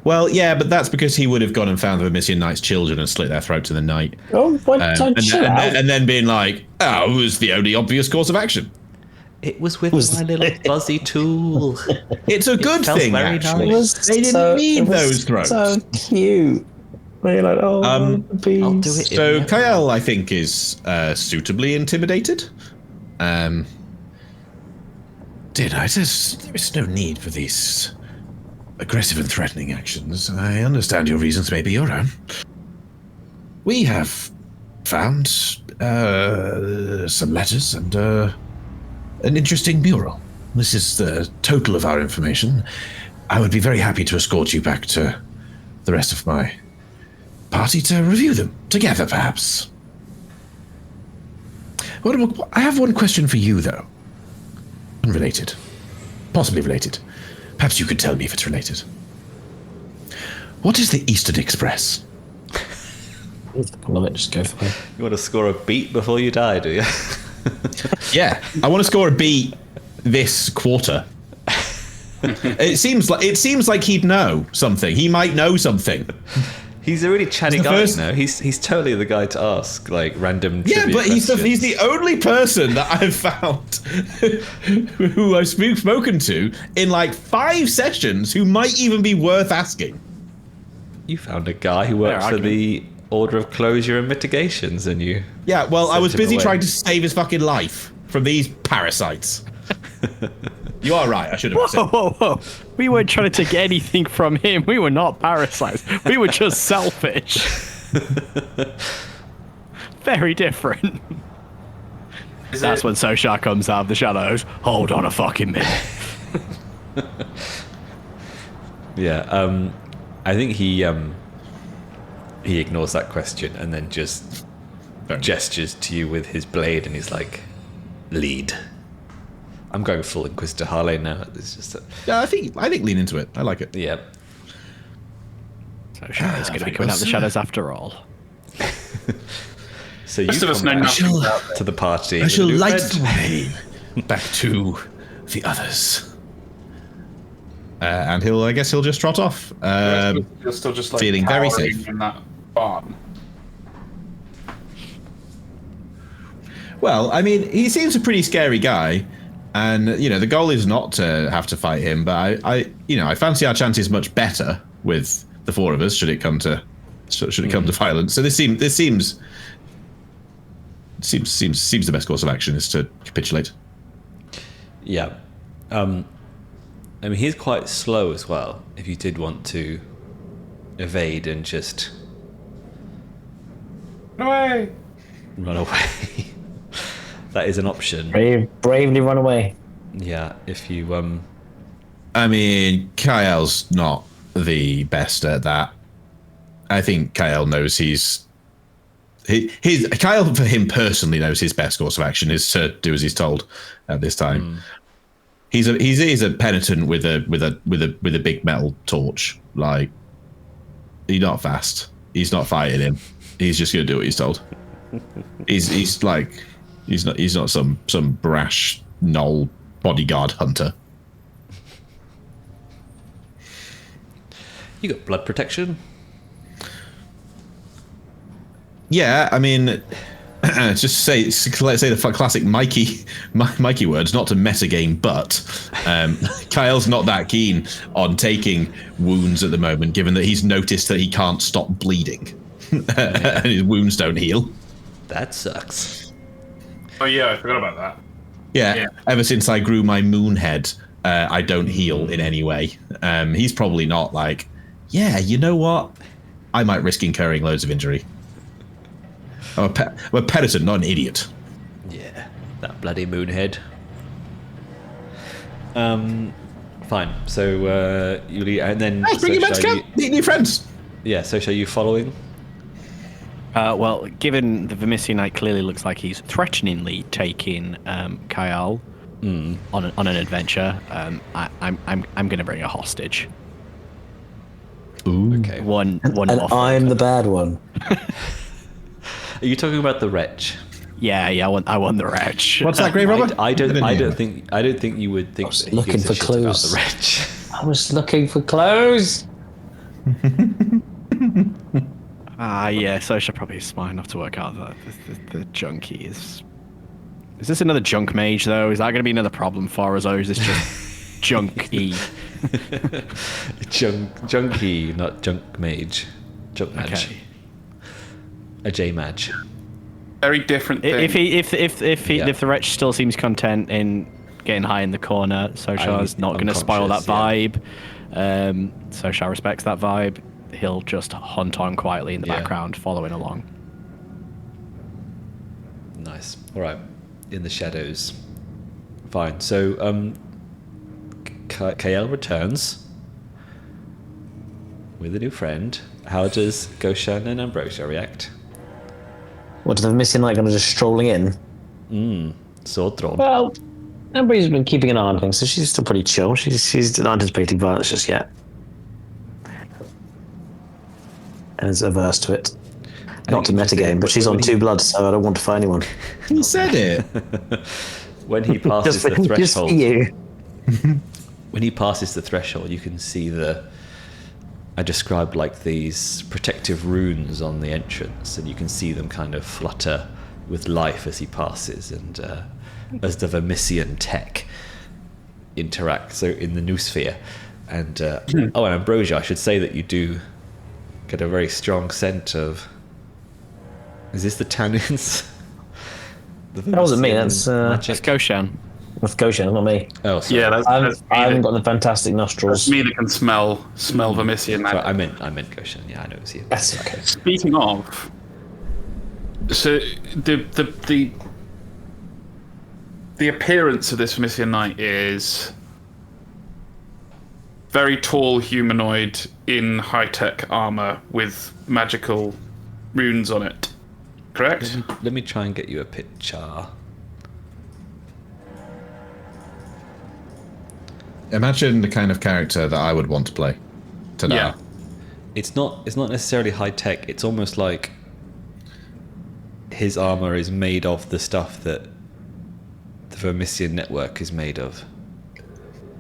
Well, yeah, but that's because he would have gone and found the Vermissian Knight's children and slit their throats in the night. Oh, and then being like, oh, it was the only obvious course of action. It was with my little fuzzy tool. It's a good felt thing, very actually. nice. They didn't need those throats. So cute. You're like, oh, bees. I'll do it. So Kael, I think, is suitably intimidated. Dear Knight, there is no need for these aggressive and threatening actions. I understand your reasons may be your own. We have found some letters and an interesting mural. This is the total of our information. I would be very happy to escort you back to the rest of my party to review them together, perhaps. I have one question for you, though. Unrelated. Possibly related. Perhaps you could tell me if it's related. What is the Eastern Express? I love it. Just go for it. You want to score a beat before you die, do you? Yeah, I want to score a B this quarter. It seems like he'd know something. He might know something. He's a really chatty He's the guy, first- you know. He's totally the guy to ask like random. Yeah, trivia but he's questions. the only person that I've found who I've spoken to in like 5 sessions who might even be worth asking. You found a guy who works for the Order of Closure and Mitigations, and you. Yeah, well, I Sent was him busy away. trying to save his fucking life from these parasites. You are right. I should have said. Whoa. We weren't trying to take anything from him. We were not parasites. We were just selfish. Very different. That's when Soshar comes out of the shadows. Hold on a fucking minute. Yeah, I think he ignores that question and then just gestures to you with his blade, and he's like, "Lead." I'm going full Inquisitor Harley now. It's just Yeah, I think lean into it. I like it. yeah. Soshar is going to be coming out of the shadows after all. So you Most of us come know back nothing about it. to the party. I with shall a new light friend. the way back to the others. And I guess he'll just trot off. You're still just like feeling very cowering safe. in that barn. Well, I mean, he seems a pretty scary guy, and you know the goal is not to have to fight him. But I fancy our chances much better with the 4 of us. Should it come to violence? So this seems the best course of action is to capitulate. Yeah. I mean, he's quite slow as well. If you did want to evade and just Away! run away, that is an option. Bravely run away. Yeah, if you I mean, Kael's not the best at that. I think Kael knows Kael for him personally knows his best course of action is to do as he's told at this time. He's a penitent with a big metal torch. Like, he's not fast. He's not fighting him. He's just gonna do what he's told. He's not some brash Gnoll bodyguard hunter. you got blood protection. Yeah, I mean, let's say the classic Mikey words, not to metagame, but Kael's not that keen on taking wounds at the moment, given that he's noticed that he can't stop bleeding and his wounds don't heal. That sucks. Oh yeah, I forgot about that. Yeah, ever since I grew my moon head, I don't heal in any way. He's probably not like, yeah, you know what? I might risk incurring loads of injury. I'm a penitent, not an idiot. Yeah, that bloody moonhead. Fine. So you leave, and then Nice, bring him back to camp. Meet new friends. Yeah. So are you following? Well, given the Vermisian Knight clearly looks like he's threateningly taking Kael on an adventure, I'm going to bring a hostage. Ooh. Okay. One And more. I'm the bad one. Are you talking about the wretch? Yeah, I want the wretch. What's that, Grey Robber? I don't think you would think was that he looking gives a for shit about clues. the wretch. I was looking for clothes. Yeah, Soshar probably is smart enough to work out that the junkie is. Is this another junk mage though? Is that going to be another problem for us, or is this just junky? Junkie, not junk mage. Junk mage. Okay. A J mage. Very different thing. If the wretch still seems content in getting high in the corner, Soshar's not going to spoil that vibe. Soshar respects that vibe. He'll just hunt on quietly in the background, following along. Nice. All right. In the shadows. Fine. So, Kael returns with a new friend. How does Goshan and Ambrosia react? What, do the missing light going to just strolling in? Sword drawn. Well, Ambrosia's been keeping an eye on things, so she's still pretty chill. She's not anticipating violence just yet. And is averse to it. Not to metagame, but she's on 2 blood, so I don't want to fight anyone. He said it. When he passes the Just for threshold, you. when he passes the threshold, you can see I described like these protective runes on the entrance, and you can see them kind of flutter with life as he passes, and as the Vermissian tech interacts so in the noosphere. And and Ambrosia, I should say that you do get a very strong scent of. Is this the tannins? That wasn't me. That's It's Goshan. that's Goshan, not me. Oh, sorry. Yeah, that's I haven't me got the fantastic nostrils. that can smell Vermissian. Sorry, I meant Goshan. Yeah, I know it was you. That's okay. Speaking of, so the appearance of this Vermissian knight is very tall humanoid in high-tech armor with magical runes on it. Correct? Let me try and get you a picture. Imagine the kind of character that I would want to play. Ta-da. Yeah. It's not necessarily high tech. It's almost like his armor is made of the stuff that the Vermissian network is made of.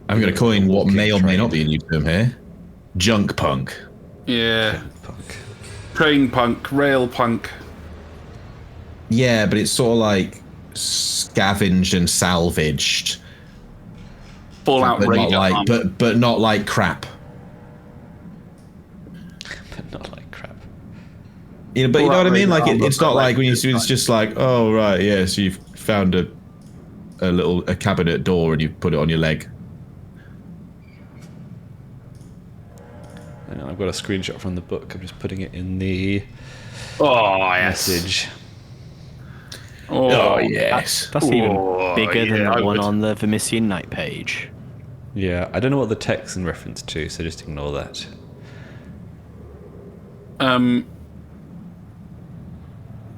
I'm going to coin what Walking may or may train. not be a new term here. Junk punk. Yeah. Punk. Train punk, rail punk. Yeah, but it's sort of like scavenged and salvaged, Fallout but not Raider like, armor. but not like crap. But not like crap. You know, but you know what I mean? Like Fallout it's not Raider like armor, when you but see it's just like, oh right, yes, you've found a cabinet door and you put it on your leg. And I've got a screenshot from the book. I'm just putting it in the Oh, yes. message. Oh, yes. That's even Oh, bigger than yeah, I the one would. on the Vermissian Knight page. Yeah, I don't know what the text's in reference to, so just ignore that.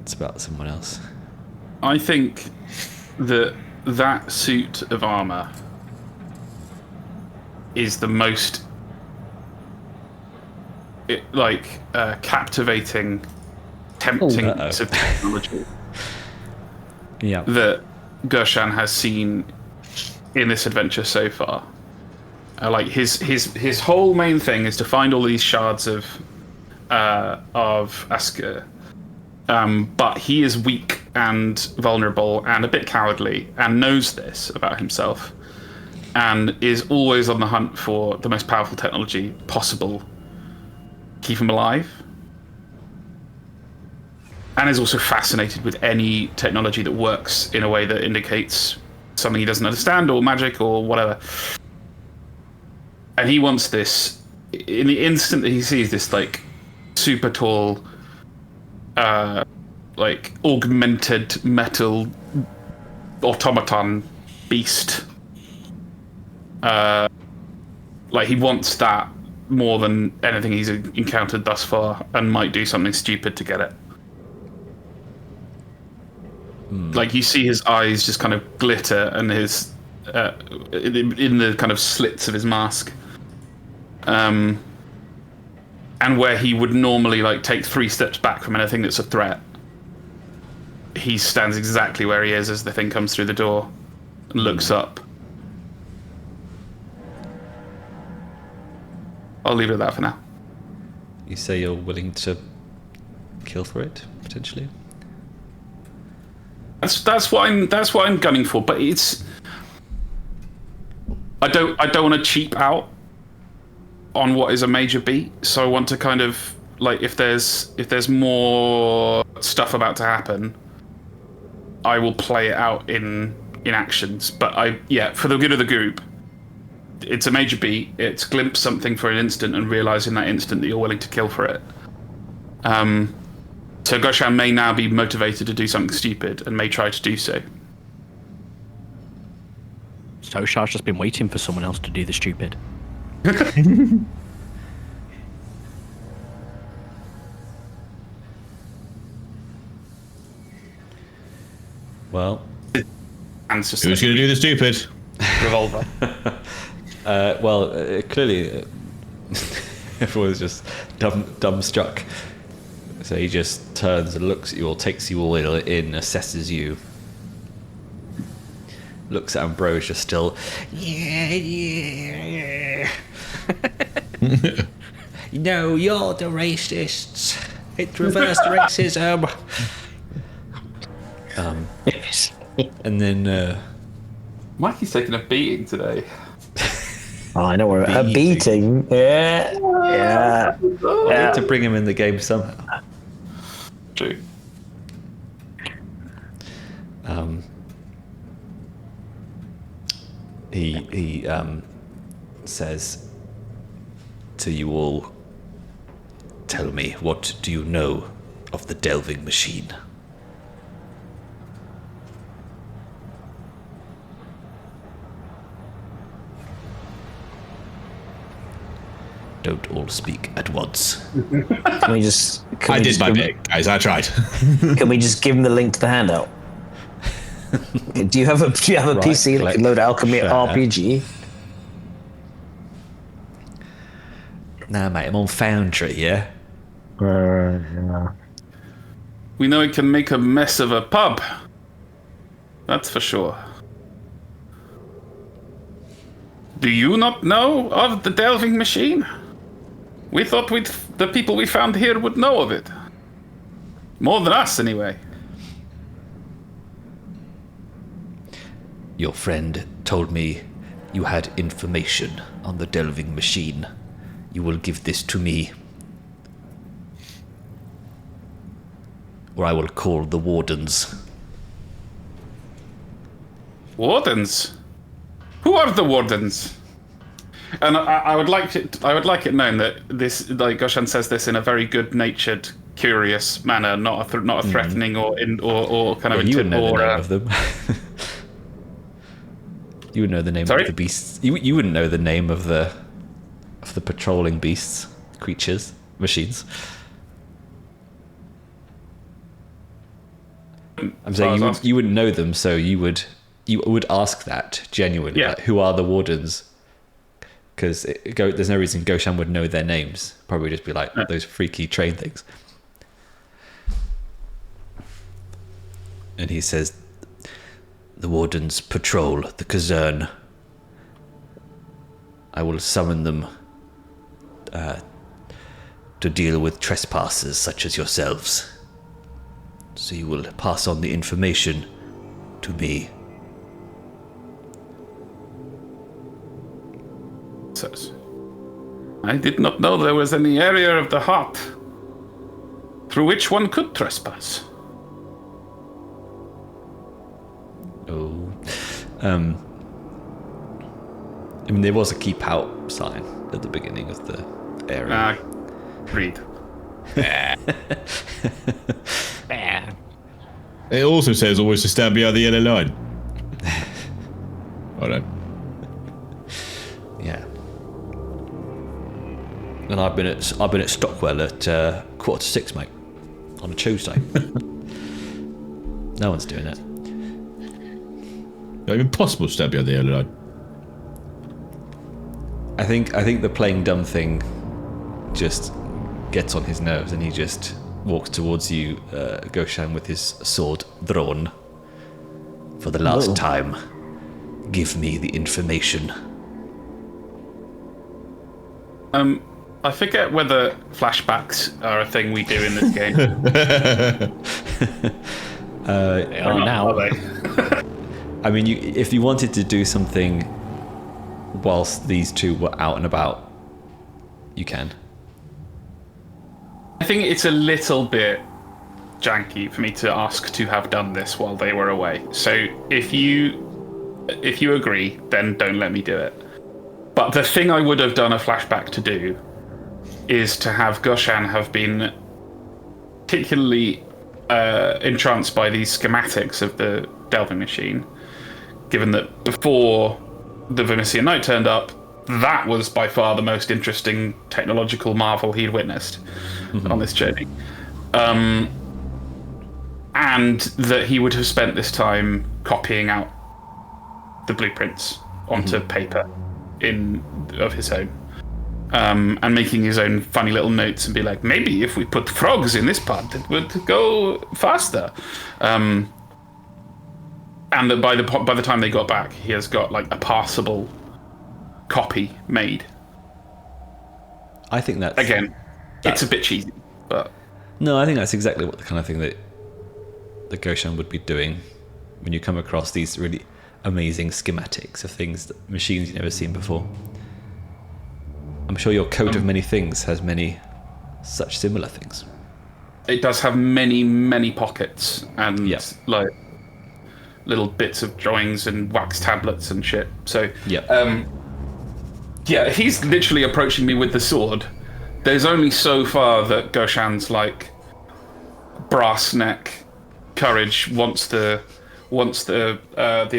It's about someone else. I think that suit of armor is the most captivating, tempting Uh-oh. piece of technology Yeah. that Goshan has seen in this adventure so far. Like his whole main thing is to find all these shards of Asker. But he is weak and vulnerable and a bit cowardly and knows this about himself and is always on the hunt for the most powerful technology possible. Keep him alive. And is also fascinated with any technology that works in a way that indicates something he doesn't understand or magic or whatever. And he wants this in the instant that he sees this like super tall like augmented metal automaton beast. Like he wants that more than anything he's encountered thus far, and might do something stupid to get it. Like you see his eyes just kind of glitter, and his in the kind of slits of his mask. And where he would normally like take 3 steps back from anything that's a threat, he stands exactly where he is as the thing comes through the door and looks up. I'll leave it at that for now. You say you're willing to kill for it, potentially? That's what I'm gunning for, but it's I don't want to cheap out on what is a major beat, so I want to kind of like if there's more stuff about to happen, I will play it out in actions. But for the good of the group, it's a major beat. It's glimpse something for an instant and realize in that instant that you're willing to kill for it. So Goshan may now be motivated to do something stupid and may try to do so. Soshar's just been waiting for someone else to do the stupid. Well, And it's just Who's going to do the stupid? revolver. Clearly, everyone's just dumbstruck. So he just turns and looks at you all, takes you all in, assesses you. Looks at Ambrosia still. Yeah. No, you're the racists. It's reverse racism. And then Mikey's taking a beating today. Oh, I know a beating. Yeah. I need to bring him in the game somehow. True. He says to you all, tell me, what do you know of the delving machine? Don't all speak at once. Can we just? I did my bit, guys. I tried. Can we just give him the link to the handout? Do you have a PC that can load Alchemy RPG? Nah, mate, I'm on Foundry, yeah? We know it can make a mess of a pub. That's for sure. Do you not know of the delving machine? We thought the people we found here would know of it. More than us, anyway. Your friend told me you had information on the delving machine. You will give this to me, or I will call the wardens. Wardens? Who are the wardens? And I would like it known that this, like Goshan says this in a very good-natured, curious manner, not a threatening or kind of. You would know the name of them. You would know the name of the beasts. You wouldn't know the name of the patrolling beasts, creatures, machines. I'm saying you wouldn't know them, so you would ask that genuinely. Yeah. Like, who are the wardens? Because there's no reason Goshan would know their names. Probably just be like those freaky train things. And he says, the wardens patrol the Casern. I will summon them to deal with trespassers such as yourselves. So you will pass on the information to me. I did not know there was any area of the heart through which one could trespass. Oh. I mean, there was a keep out sign at the beginning of the area. Read. It also says always to stand behind the yellow line. Hold on. Yeah. And I've been at Stockwell at 5:45, mate, on a Tuesday. No one's doing it. Not even possible to stand behind the yellow line. I think the playing dumb thing just gets on his nerves, and he just walks towards you, Goshan, with his sword drawn. For the last time, give me the information. I forget whether flashbacks are a thing we do in this game. They are now. Are they? I mean, if you wanted to do something whilst these two were out and about, you can. I think it's a little bit janky for me to ask to have done this while they were away. So if you agree, then don't let me do it. But the thing I would have done a flashback to do is to have Goshan have been particularly entranced by these schematics of the delving machine, given that before the Vermissian Knight turned up, that was by far the most interesting technological marvel he'd witnessed on this journey. And that he would have spent this time copying out the blueprints onto paper of his own. and making his own funny little notes and be like, maybe if we put frogs in this part, it would go faster. And that by the time they got back, he has got like a passable copy made. I think that's... Again, it's a bit cheesy, but... No, I think that's exactly what the kind of thing that the Goshan would be doing when you come across these really amazing schematics of things, that machines you've never seen before. I'm sure your coat of many things has many such similar things. It does have many, many pockets and like little bits of drawings and wax tablets and shit. So yeah, he's literally approaching me with the sword. There's only so far that Goshan's like brass neck courage once the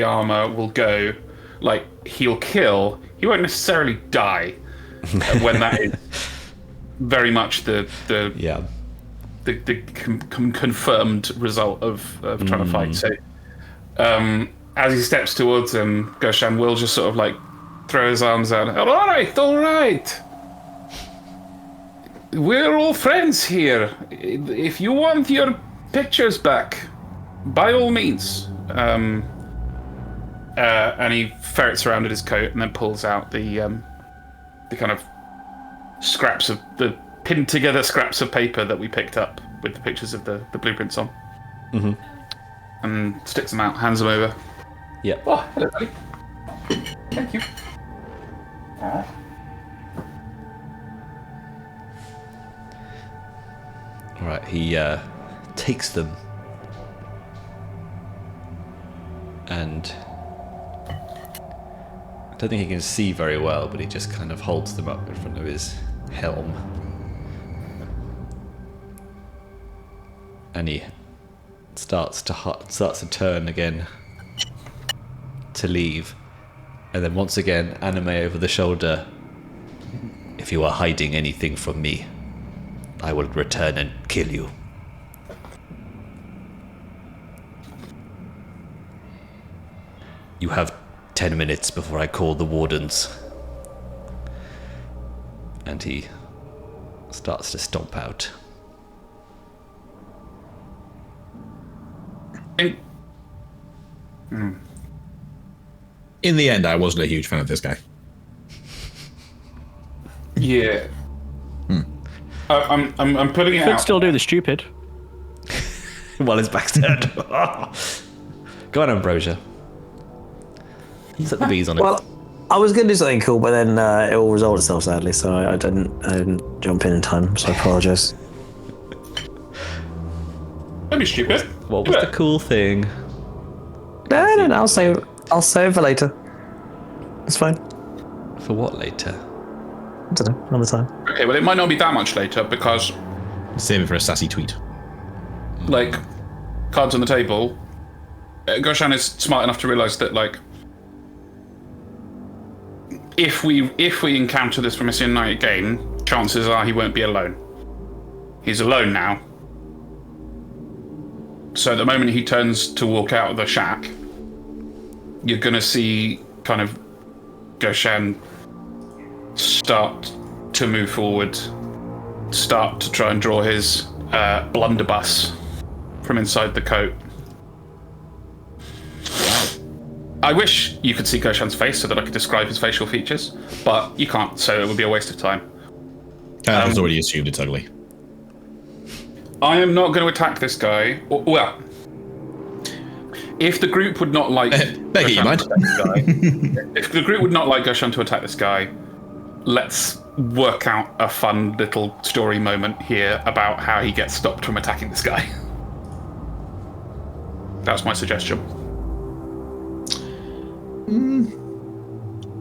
armor will go. Like, he'll kill. He won't necessarily die when that is very much the confirmed result of trying to fight. So as he steps towards him, Goshan will just sort of like throw his arms out. All right. We're all friends here. If you want your pictures back, by all means. And he ferrets around at his coat and then pulls out the kind of scraps of the pinned together scraps of paper that we picked up with the pictures of the blueprints on. Mm-hmm. And sticks them out, hands them over. Yep. Oh, hello, buddy. Thank you. Alright, he takes them and I don't think he can see very well, but he just kind of holds them up in front of his helm. And he starts to turn again to leave. And then once again, anime over the shoulder. If you are hiding anything from me, I will return and kill you. You have 10 minutes before I call the wardens. And he starts to stomp out. In the end, I wasn't a huge fan of this guy. Yeah. I'm putting it Could out. still do the stupid. While his back's turned. Go on, Ambrosia. Set the bees on it. Well, I was going to do something cool, but then it all resolved itself, sadly, so I didn't jump in time, so I apologise. Don't be stupid. What was the cool thing? No, I'll save it for later. It's fine. For what later? I don't know, another time. Okay, well, it might not be that much later because, Save it for a sassy tweet. like, cards on the table, Goshan is smart enough to realise that, like, if we encounter this Vermisian Knight again, chances are he won't be alone. He's alone now. So the moment he turns to walk out of the shack, you're going to see kind of Goshan start to move forward, start to try and draw his blunderbuss from inside the coat. I wish you could see Goshan's face so that I could describe his facial features, but you can't, so it would be a waste of time. I've already assumed it's ugly. I am not going to attack this guy. Well, if the group would not like Becky, you mind? if the group would not like Goshan to attack this guy, let's work out a fun little story moment here about how he gets stopped from attacking this guy. That's my suggestion.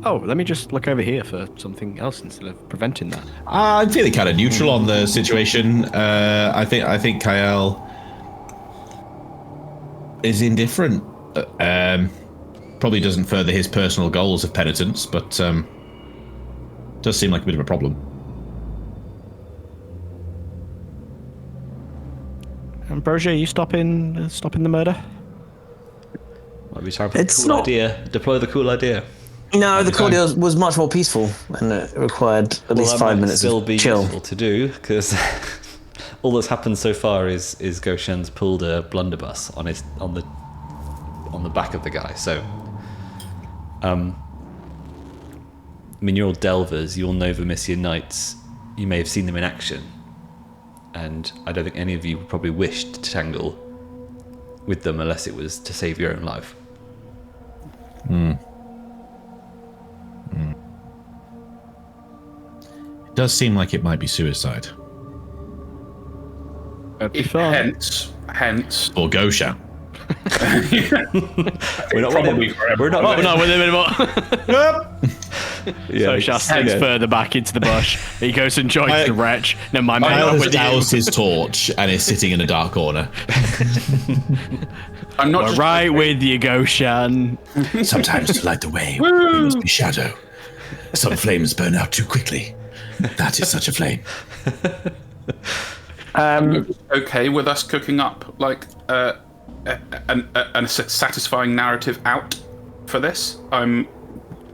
Oh, let me just look over here for something else instead of preventing that. I'm feeling kind of neutral on the situation. I think Kael is indifferent. Probably doesn't further his personal goals of penitence, but does seem like a bit of a problem. Ambrosia, are you stopping the murder? Might be time for the cool idea. Deploy the cool idea. No, the corridor was much more peaceful, and it required at least 5 minutes still of be chill. useful to do because all that's happened so far is Goshan's pulled a blunderbuss on the back of the guy. So, I mean, you're all delvers. You all know Vermissian Knights. You may have seen them in action, and I don't think any of you probably wished to tangle with them unless it was to save your own life. It does seem like it might be suicide. Hence. Or Goshan. We're not Probably with him. forever. We're not. Oh, no, with him anymore. Yeah, Soshar slinks further back into the bush. He goes and joins the wretch. No, my man, Kyle not has with you. doused his torch and is sitting in a dark corner. I'm not We're just right with you, Goshan. Sometimes to light the way, we must be shadow. Some flames burn out too quickly. That is such a flame. okay with us cooking up like a satisfying narrative out for this. I'm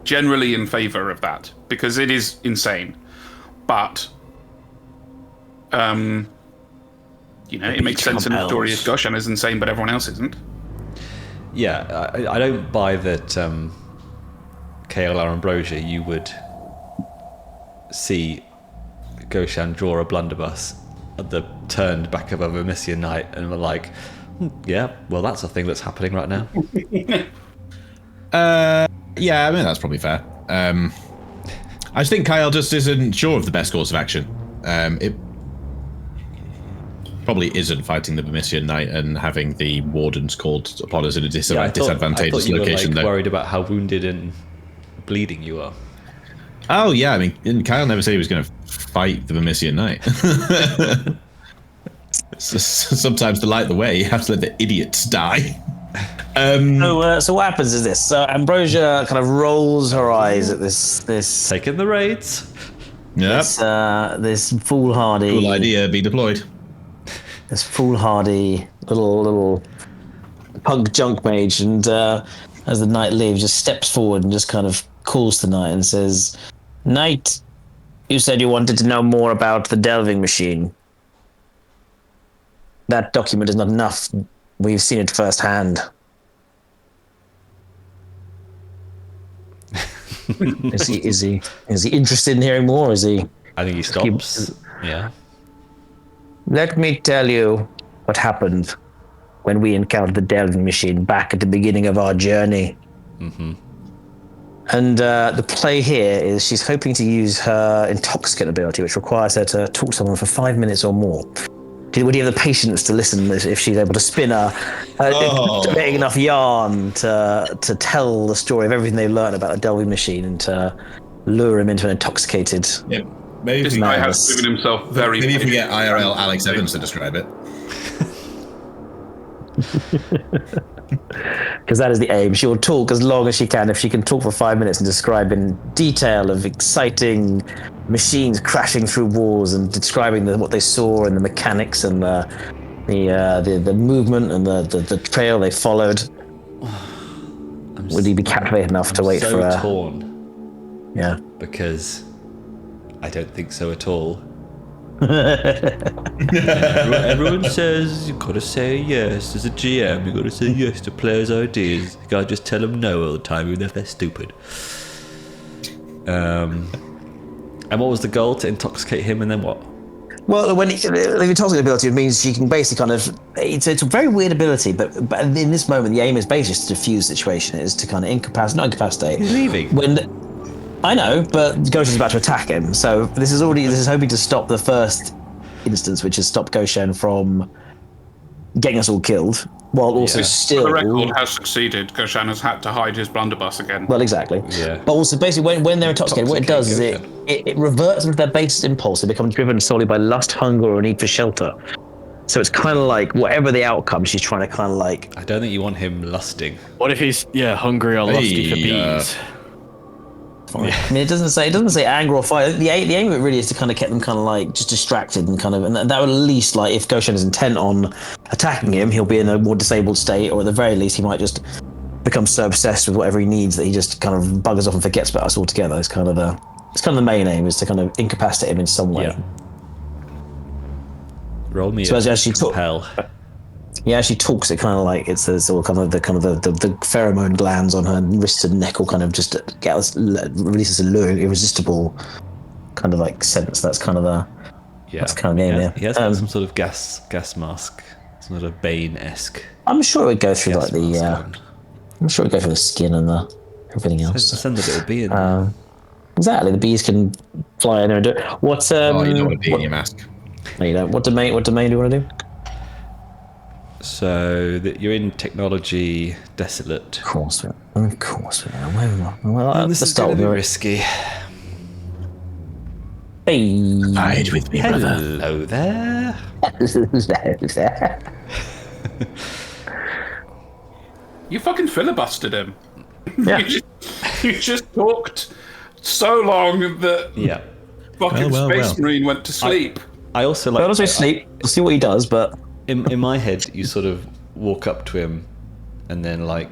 generally in favor of that because it is insane, but it makes sense in the story if Goshan is insane but everyone else isn't. Yeah, I don't buy that Kael or Ambrosia, you would see Goshan draw a blunderbuss at the turned back of a Vermissian Knight and were like, yeah, well, that's a thing that's happening right now. Yeah, I mean, that's probably fair. I just think Kael just isn't sure of the best course of action. It probably isn't fighting the Vermissian Knight and having the wardens called upon us in a disadvantageous you location. were, though. worried about how wounded and bleeding you are. Oh, yeah, I mean, Kael never said he was going to fight the Vermissian Knight. Sometimes to light the way, you have to let the idiots die. So what happens is this. So Ambrosia kind of rolls her eyes at this Taking the raids. Yep. this foolhardy Cool idea, be deployed. this foolhardy little punk junk mage, and as the knight leaves, just steps forward and just kind of calls the knight and says, "Knight, you said you wanted to know more about the delving machine. That document is not enough. We've seen it firsthand." Is he interested in hearing more? Is he? I think he stops. Yeah. Let me tell you what happened when we encountered the delving machine back at the beginning of our journey. Mm-hmm. And the play here is she's hoping to use her intoxicant ability, which requires her to talk to someone for 5 minutes or more. Would you have the patience to listen if she's able to spin a big enough yarn to tell the story of everything they learned about the delving machine and to lure him into an intoxicated... Yeah, maybe This guy has proven himself very... Maybe if we get IRL Alex Evans to describe it. Because that is the aim. She will talk as long as she can. If she can talk for 5 minutes and describe in detail of exciting machines crashing through walls and describing what they saw and the mechanics and the movement and the trail they followed, would he be captivated enough to wait so for her? Torn. Yeah. Because I don't think so at all. Everyone says you've got to say yes as a GM. You've got to say yes to players' ideas. You can't just tell them no all the time, even if they're stupid. And what was the goal? To intoxicate him, and then what? Well, when the intoxicant ability, it means you can basically kind of... It's a very weird ability, but in this moment, the aim is basically just to diffuse the situation. It is to kind of incapacitate. He's leaving. I know, but Goshan's about to attack him. So this is hoping to stop the first instance, which has stopped Goshan from getting us all killed, while also still... The record has succeeded. Goshan has had to hide his blunderbuss again. Well, exactly. Yeah. But also, basically, when they're intoxicated, what it does is it reverts to their base impulse. It becomes driven solely by lust, hunger, or need for shelter. So it's kind of like, whatever the outcome, she's trying to kind of like... I don't think you want him lusting. What if he's hungry or lusty for bees? I mean, it doesn't say anger or fire. The aim of it really is to kind of get them kind of like just distracted and kind of, and that would at least, like, if Goshan is intent on attacking him, he'll be in a more disabled state, or at the very least, he might just becomes so obsessed with whatever he needs that he just kind of buggers off and forgets about us altogether. It's kind of the main aim, is to kind of incapacitate him in some way. Yeah. Roll me So a as you actually compel. He actually talks. It kind of like it's all kind of the pheromone glands on her wrists and neck, all kind of just releases a irresistible kind of like sense. That's kind of the that's kind of the aim there. He has got some sort of gas mask. It's not a Bane-esque. I'm sure it would go through gas like the mask on. I'm sure it would go through the skin and everything else. Send the little bee in there. Exactly, the bees can fly in there and do it. What you don't want to be in your mask. No, you don't. What domain do you want to do? So you're in technology desolate. Of course we are. Well, This let's is start going to be with risky. Hey. Hide with me, brother. Hello there. You fucking filibustered him. Yeah. you just talked so long that fucking Space Marine went to sleep. I also like. But also sleep. We'll see what he does, but In my head, you sort of walk up to him, and then like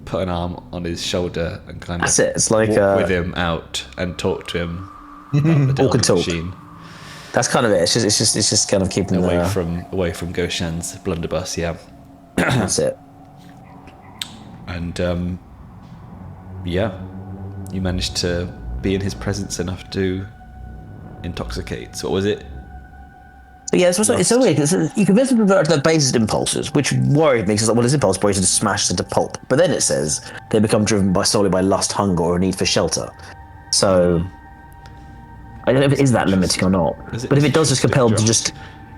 put an arm on his shoulder and kind of that's it. It's like walk with him out and talk to him about the Delta talk. machine that's kind of it. It's just kind of keeping away from Goshan's blunderbuss. Yeah, that's it. and you managed to be in his presence enough to intoxicate. So what was it? But yeah, it's so weird. You can basically revert to the basest impulses, which worried me because well, his impulse probably just smashes into pulp. But then it says they become driven solely by lust, hunger, or a need for shelter. So I don't know if it is that limiting or not. But if it does just compel to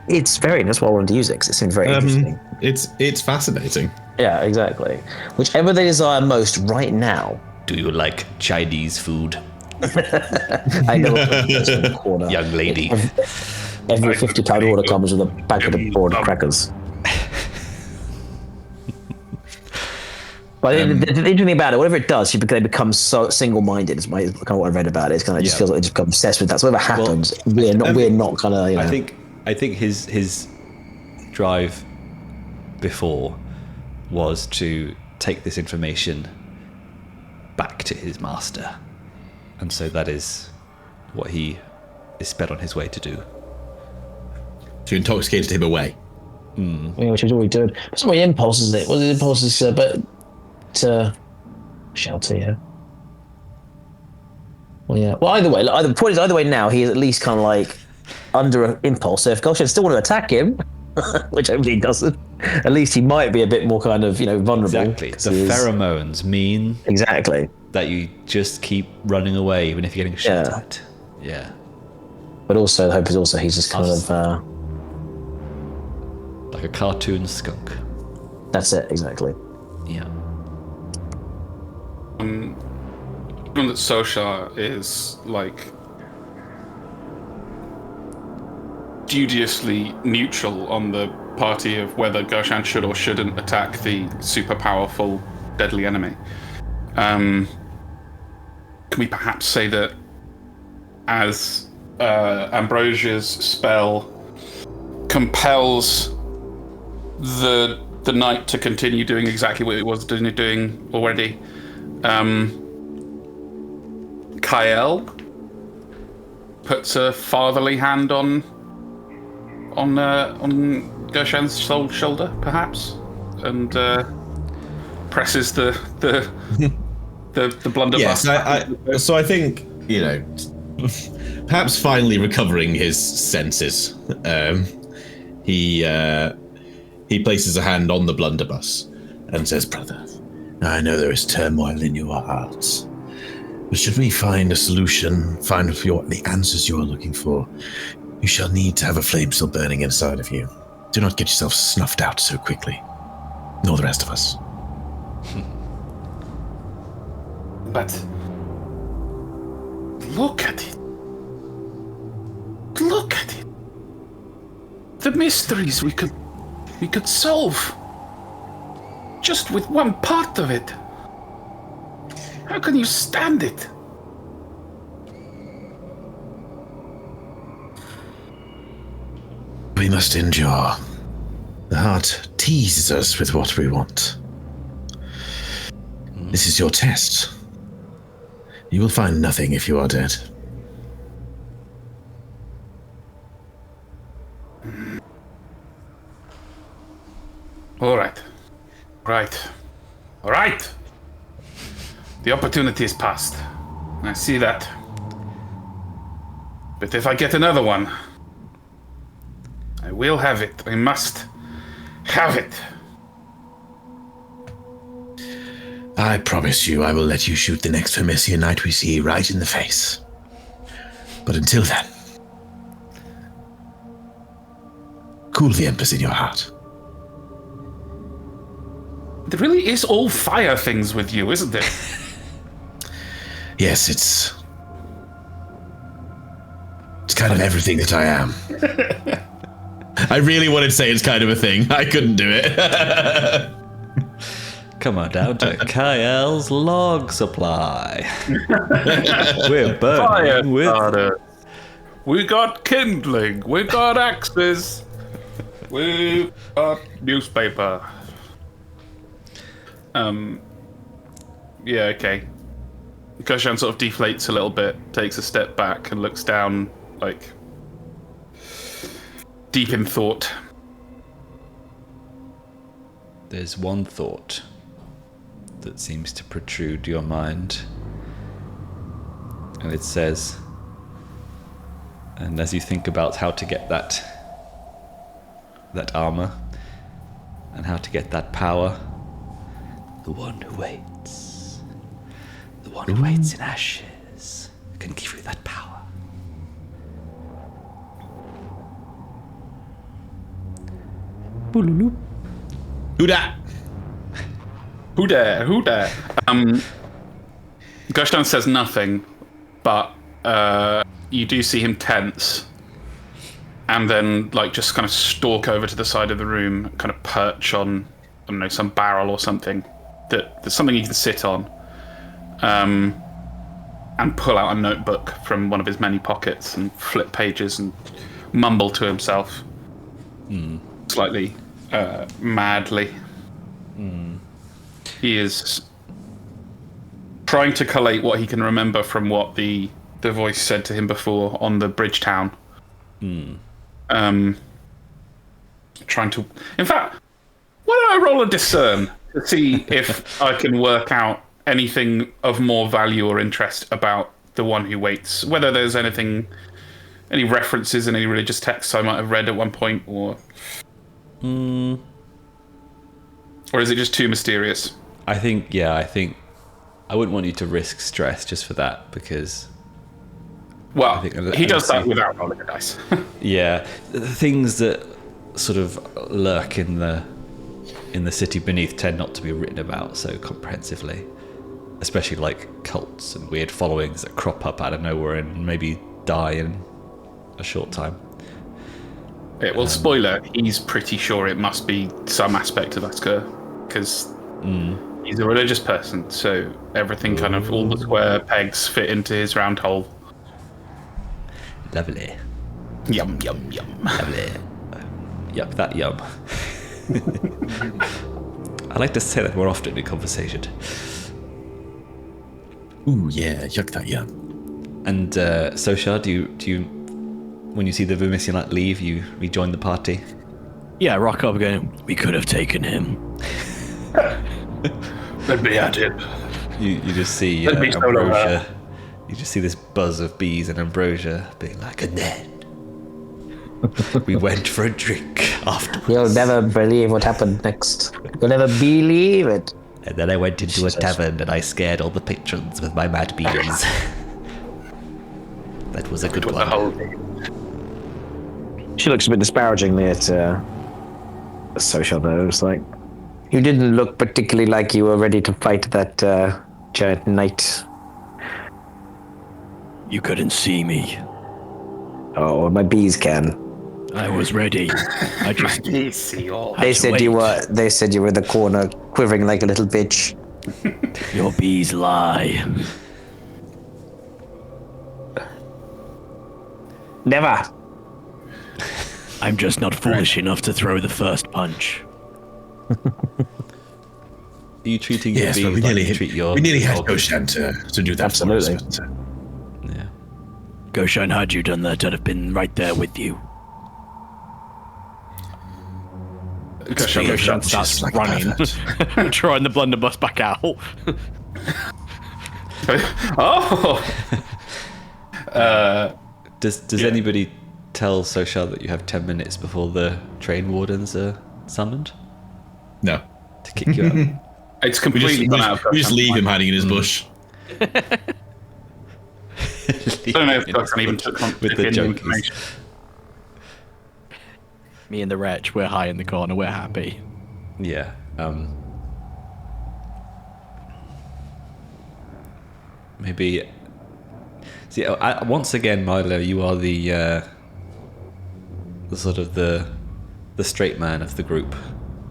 it's very. That's why I wanted to use it because it seems very interesting. It's fascinating. Yeah, exactly. Whichever they desire most right now. Do you like Chinese food, I know in the corner. young lady? Every £50 order comes with a packet of board crackers. But the interesting thing about it, whatever it does, they become so single-minded. Is kind of what I read about it. It's kind of just feels like they just become obsessed with that. So whatever happens, we're not kind of. I think his drive before was to take this information back to his master, and so that is what he is sped on his way to do. To intoxicate him away. Yeah, which he's already doing. It's not really impulses, is it? Well, the impulses, but shelter, yeah. Well, yeah. Well, either way, the point is, either way now, he is at least kind of like under an impulse. So if Goshan still want to attack him, which hopefully he doesn't, at least he might be a bit more kind of, vulnerable. Exactly. The pheromones mean that you just keep running away even if you're getting shot at. Yeah. But also, the hope is also he's just kind of like a cartoon skunk. That's it, exactly. Yeah. Given that Soshar is like studiously neutral on the party of whether Goshan should or shouldn't attack the super powerful deadly enemy, can we perhaps say that as Ambrosia's spell compels the knight to continue doing exactly what it was doing already, Kael puts a fatherly hand on Goshan's shoulder, perhaps, and presses the blunderbuss. Yes, so I think perhaps finally recovering his senses, he places a hand on the blunderbuss and says, "Brother, I know there is turmoil in your hearts, but should we find a solution, find the answers you are looking for, you shall need to have a flame still burning inside of you. Do not get yourself snuffed out so quickly, nor the rest of us." But look at it. Look at it. The mysteries we could solve just with one part of it. How can you stand it? We must endure. The heart teases us with what we want. This is your test. You will find nothing if you are dead. All right. Right. All right. The opportunity is past. I see that. But if I get another one, I will have it. I must have it. I promise you I will let you shoot the next Vermissian knight we see right in the face. But until then, cool the embers in your heart. There really is all fire things with you, isn't it? Yes, it's kind of everything that I am. I really wanted to say it's kind of a thing. I couldn't do it. Come on down to Kael's log supply. We're burning with... Starter. We got kindling. We got axes. We got newspaper. Yeah, okay. Goshan sort of deflates a little bit, takes a step back and looks down, like, deep in thought. There's one thought that seems to protrude your mind. And it says, and as you think about how to get that armor and how to get that power, the one who waits, the one who waits in ashes can give you that power. Who dat? Who dare? Who dare? Goshan says nothing, but you do see him tense, and then like just kind of stalk over to the side of the room, kind of perch on, I don't know, some barrel or something. There's something he can sit on, and pull out a notebook from one of his many pockets and flip pages and mumble to himself, slightly madly. He is trying to collate what he can remember from what the voice said to him before on the bridge town. Trying to... In fact, why don't I roll a discern to see if I can work out anything of more value or interest about the one who waits? Whether there's anything, any references in any religious texts I might have read at one point, or is it just too mysterious? I think I wouldn't want you to risk stress just for that, because... Well, he does that without rolling a dice. Yeah, the things that sort of lurk in the city beneath tend not to be written about so comprehensively, especially like cults and weird followings that crop up out of nowhere and maybe die in a short time. Yeah, well, spoiler, he's pretty sure it must be some aspect of Asker, because he's a religious person, so everything kind of, all the square pegs fit into his round hole. Lovely. Yum, yum, yum. Lovely. Yuck, that yum. I like to say that more often in conversation. Ooh, yeah, yuck that yum. And Soshar, do you when you see the Vermissian Knight leave, you rejoin the party? Yeah, rock up going, we could have taken him. Let me at it. You just see Ambrosia. You just see this buzz of bees and Ambrosia being like, and then we went for a drink afterwards. You'll never believe what happened next. You'll never believe it. And then I went into a tavern and I scared all the patrons with my mad bees. That was a good one. She looks a bit disparagingly at Soshar, though. It's like, you didn't look particularly like you were ready to fight that giant knight. You couldn't see me. Oh, my bees can. I was ready. I just They said you were. They said you were in the corner, quivering like a little bitch. Your bees lie. Never. I'm just not foolish enough to throw the first punch. Are you treating your Yes, bees but we like nearly, you treat your we nearly had dog? Goshan to do that. Absolutely. For us, but, Yeah. Goshan, had you done that, I'd have been right there with you. Goshan starts like a running, throwing the blunderbuss back out. Oh! Does anybody tell Soshar that you have 10 minutes before the train wardens are summoned no. to kick you out? It's We completely gone out. just leave him hiding in his bush. I don't know if Goshan even took with the junkies. information. Me and the wretch, we're high in the corner, we're happy. Yeah. Maybe. See, once again, Milo, you are the sort of the straight man of the group.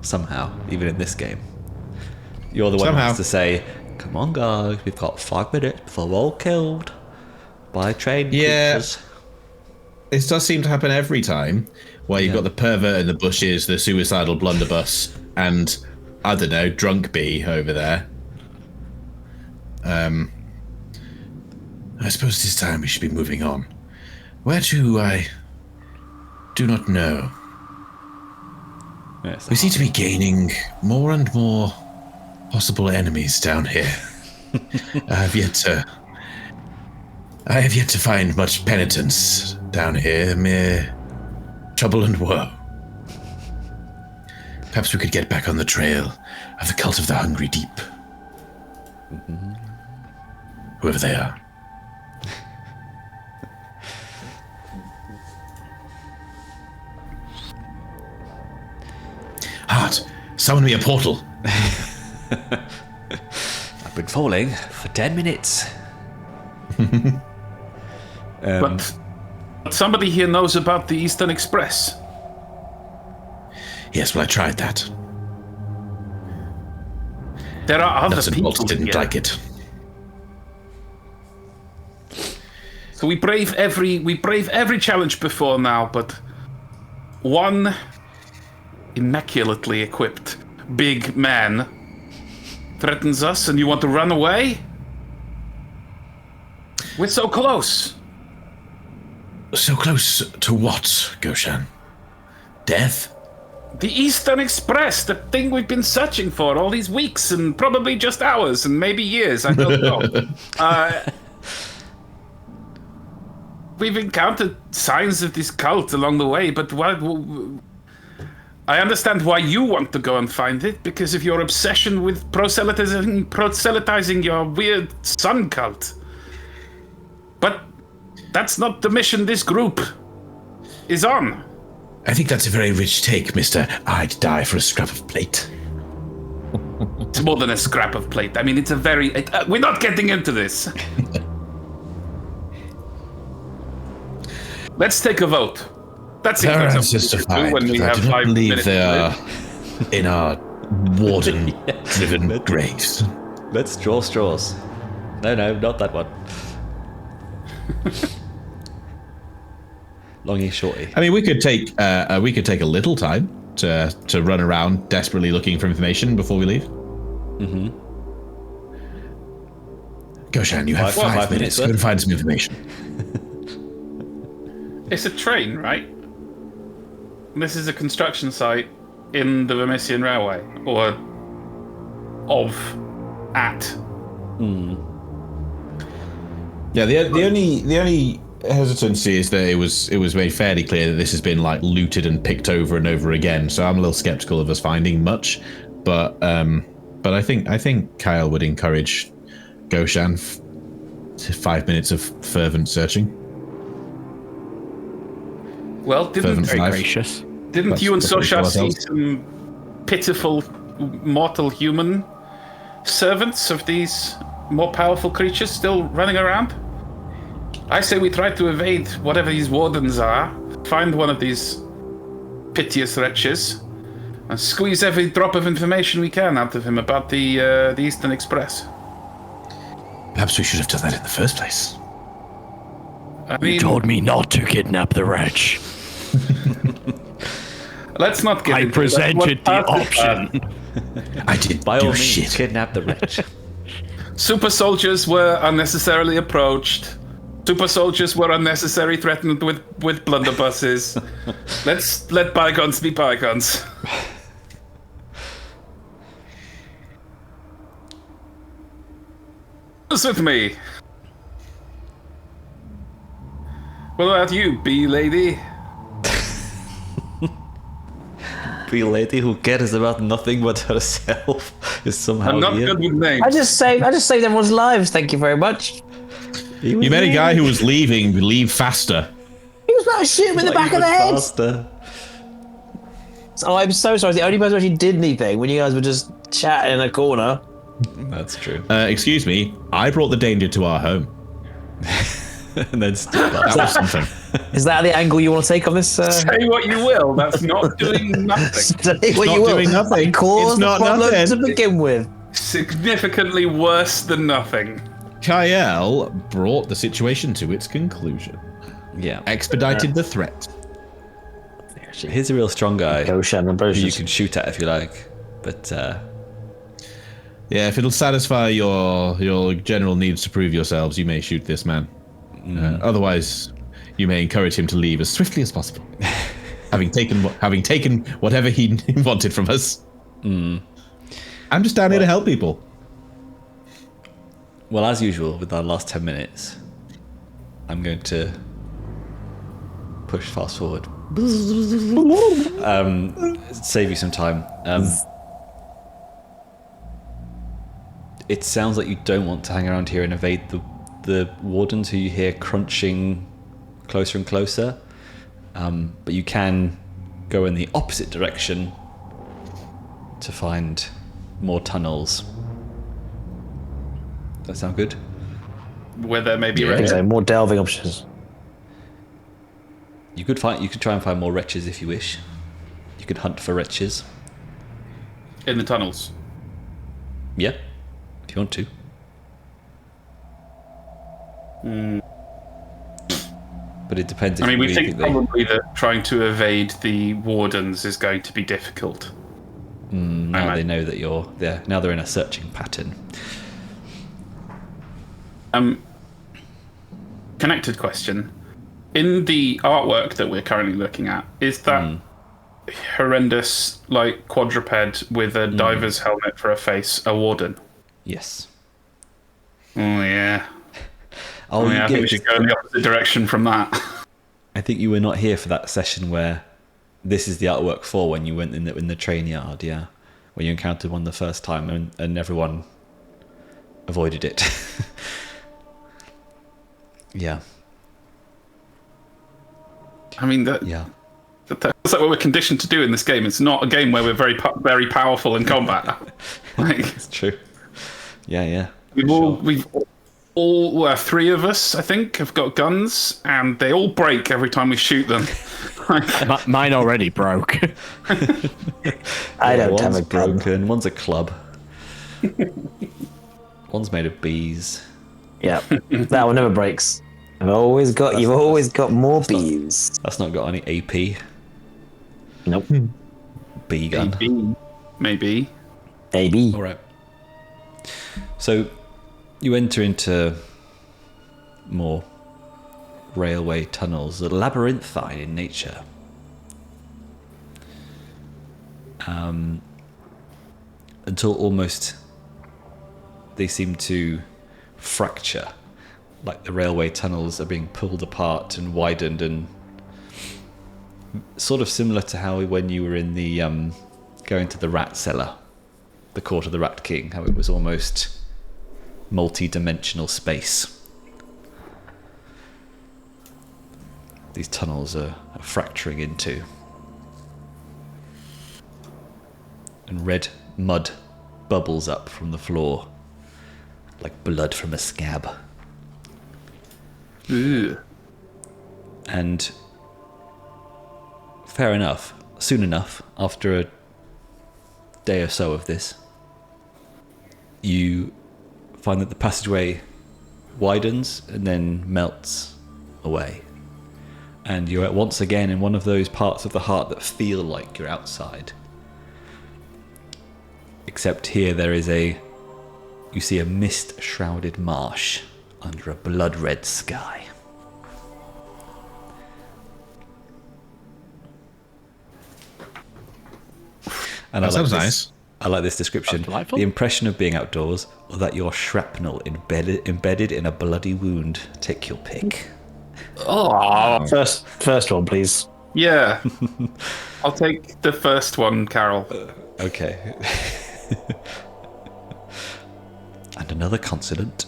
Somehow, even in this game, you're the one who has to say, "Come on, guys, we've got 5 minutes before we're all killed by train creatures." This does seem to happen every time, where you've got the pervert in the bushes, the suicidal blunderbuss, and, I don't know, drunk bee over there. I suppose this time we should be moving on. Where to, I do not know. Yes, We seem to be gaining more and more possible enemies down here. I have yet to find much penitence down here, mere trouble and woe. Perhaps we could get back on the trail of the cult of the Hungry Deep. Whoever they are. Heart, summon me a portal. I've been falling for 10 minutes. But somebody here knows about the Eastern Express. Yes, well, I tried that. There are other Nuts and people bolts didn't here. like it. So we brave every challenge before now, but one immaculately equipped big man threatens us, and you want to run away? We're so close. So close to what, Goshan? Death? The Eastern Express, the thing we've been searching for all these weeks, and probably just hours, and maybe years, I don't know. We've encountered signs of this cult along the way, but I understand why you want to go and find it, because of your obsession with proselytizing your weird sun cult. But that's not the mission this group is on. I think that's a very rich take, mister. I'd die for a scrap of plate. It's more than a scrap of plate. I mean, it's a very... we're not getting into this. Let's take a vote. That seems Their like answers something to we should do find, when we but I have do not 5 believe minutes they to are live. in our warden-driven graves. Let's draw straws. No, not that one. Longy shorty. I mean, we could take a little time to run around desperately looking for information before we leave. Mm-hmm. Goshan, you have 5 minutes. Go and find some information. It's a train, right? This is a construction site in the Vermissian Railway, or at. Yeah, the only hesitancy is that it was made fairly clear that this has been like looted and picked over and over again. So I'm a little skeptical of us finding much, but I think Kael would encourage Goshan to 5 minutes of fervent searching. Well, didn't Very gracious. you and That's what we Soshar call see ourselves. some pitiful mortal human servants of these more powerful creatures still running around? I say we try to evade whatever these wardens are, find one of these piteous wretches, and squeeze every drop of information we can out of him about the Eastern Express. Perhaps we should have done that in the first place. I You mean, told me not to kidnap the wretch. let's not get I into it. That's presented what the part of option. I did By do all means, shit. kidnap the wretch. Super soldiers were unnecessarily approached. Super soldiers were unnecessarily threatened with blunderbusses. Let's let bygones be bygones. What's with me? What about you, bee lady? Be a lady who cares about nothing but herself is somehow I'm not here. good with names. I just saved everyone's lives. Thank you very much. He was You met a here. guy who was leaving. Leave faster. He was about to shoot him in the Like back he of the was head. faster. Oh, I'm so sorry. The only person who actually did anything when you guys were just chatting in a corner. That's true. Excuse me. I brought the danger to our home. And then stood up. That was something. Is that the angle you want to take on this? Say what you will, that's not doing nothing. Say what not you will. doing nothing. Cause It's the not problem nothing. to begin with. Significantly worse than nothing. Kael brought the situation to its conclusion. Yeah. Expedited the threat. He's a real strong guy Goshan and who Ambrosia. you can shoot at if you like. But Yeah, if it'll satisfy your general needs to prove yourselves, you may shoot this man. Otherwise, you may encourage him to leave as swiftly as possible. having taken whatever he wanted from us. I'm just down here to help people. well, as usual, with our last 10 minutes, I'm going to push fast forward. Save you some time. It sounds like you don't want to hang around here and evade the wardens who you hear crunching closer and closer. But you can go in the opposite direction to find more tunnels. Does that sound good? Where there may be Yeah. wrecks. So more delving options. You could try and find more wretches if you wish. You could hunt for wretches. In the tunnels. Yeah, if you want to. But it depends if I mean, you we really think they... probably that trying to evade the wardens is going to be difficult. Now they know that you're there. Now they're in a searching pattern. Connected question. In the artwork that we're currently looking at, is that horrendous, like, quadruped with a diver's helmet for a face a warden? Yes. Oh, yeah. Oh, I think we should go in the opposite direction from that. I think you were not here for that session where this is the artwork for when you went in the train yard, yeah? When you encountered one the first time and everyone avoided it. Yeah. I mean, that's Yeah. like what we're conditioned to do in this game. It's not a game where we're very powerful in combat. Like, It's true. Yeah. we've all three of us, I think, have got guns, and they all break every time we shoot them. Like, Mine already broke. I don't have One's a gun. broken, one's a club. One's made of bees. Yeah, that one never breaks. You've always got more bees. That's not got any AP. Nope. Bee gun. maybe. AB. All right. So you enter into more railway tunnels, labyrinthine in nature. Until almost they seem to fracture, like the railway tunnels are being pulled apart and widened, and sort of similar to how when you were in the going to the rat cellar, the court of the Rat King, how it was almost multi-dimensional space. These tunnels are fracturing into, and red mud bubbles up from the floor like blood from a scab. Ugh. And fair enough, soon enough, after a day or so of this, you find that the passageway widens and then melts away. And you're once again in one of those parts of the heart that feel like you're outside. Except here you see a mist-shrouded marsh under a blood-red sky. And That sounds nice. I like this description. Delightful. The impression of being outdoors, or that you're shrapnel embedded in a bloody wound. Take your pick. Oh, First one, please. yeah. I'll take the first one, Carol. Okay. And another consonant.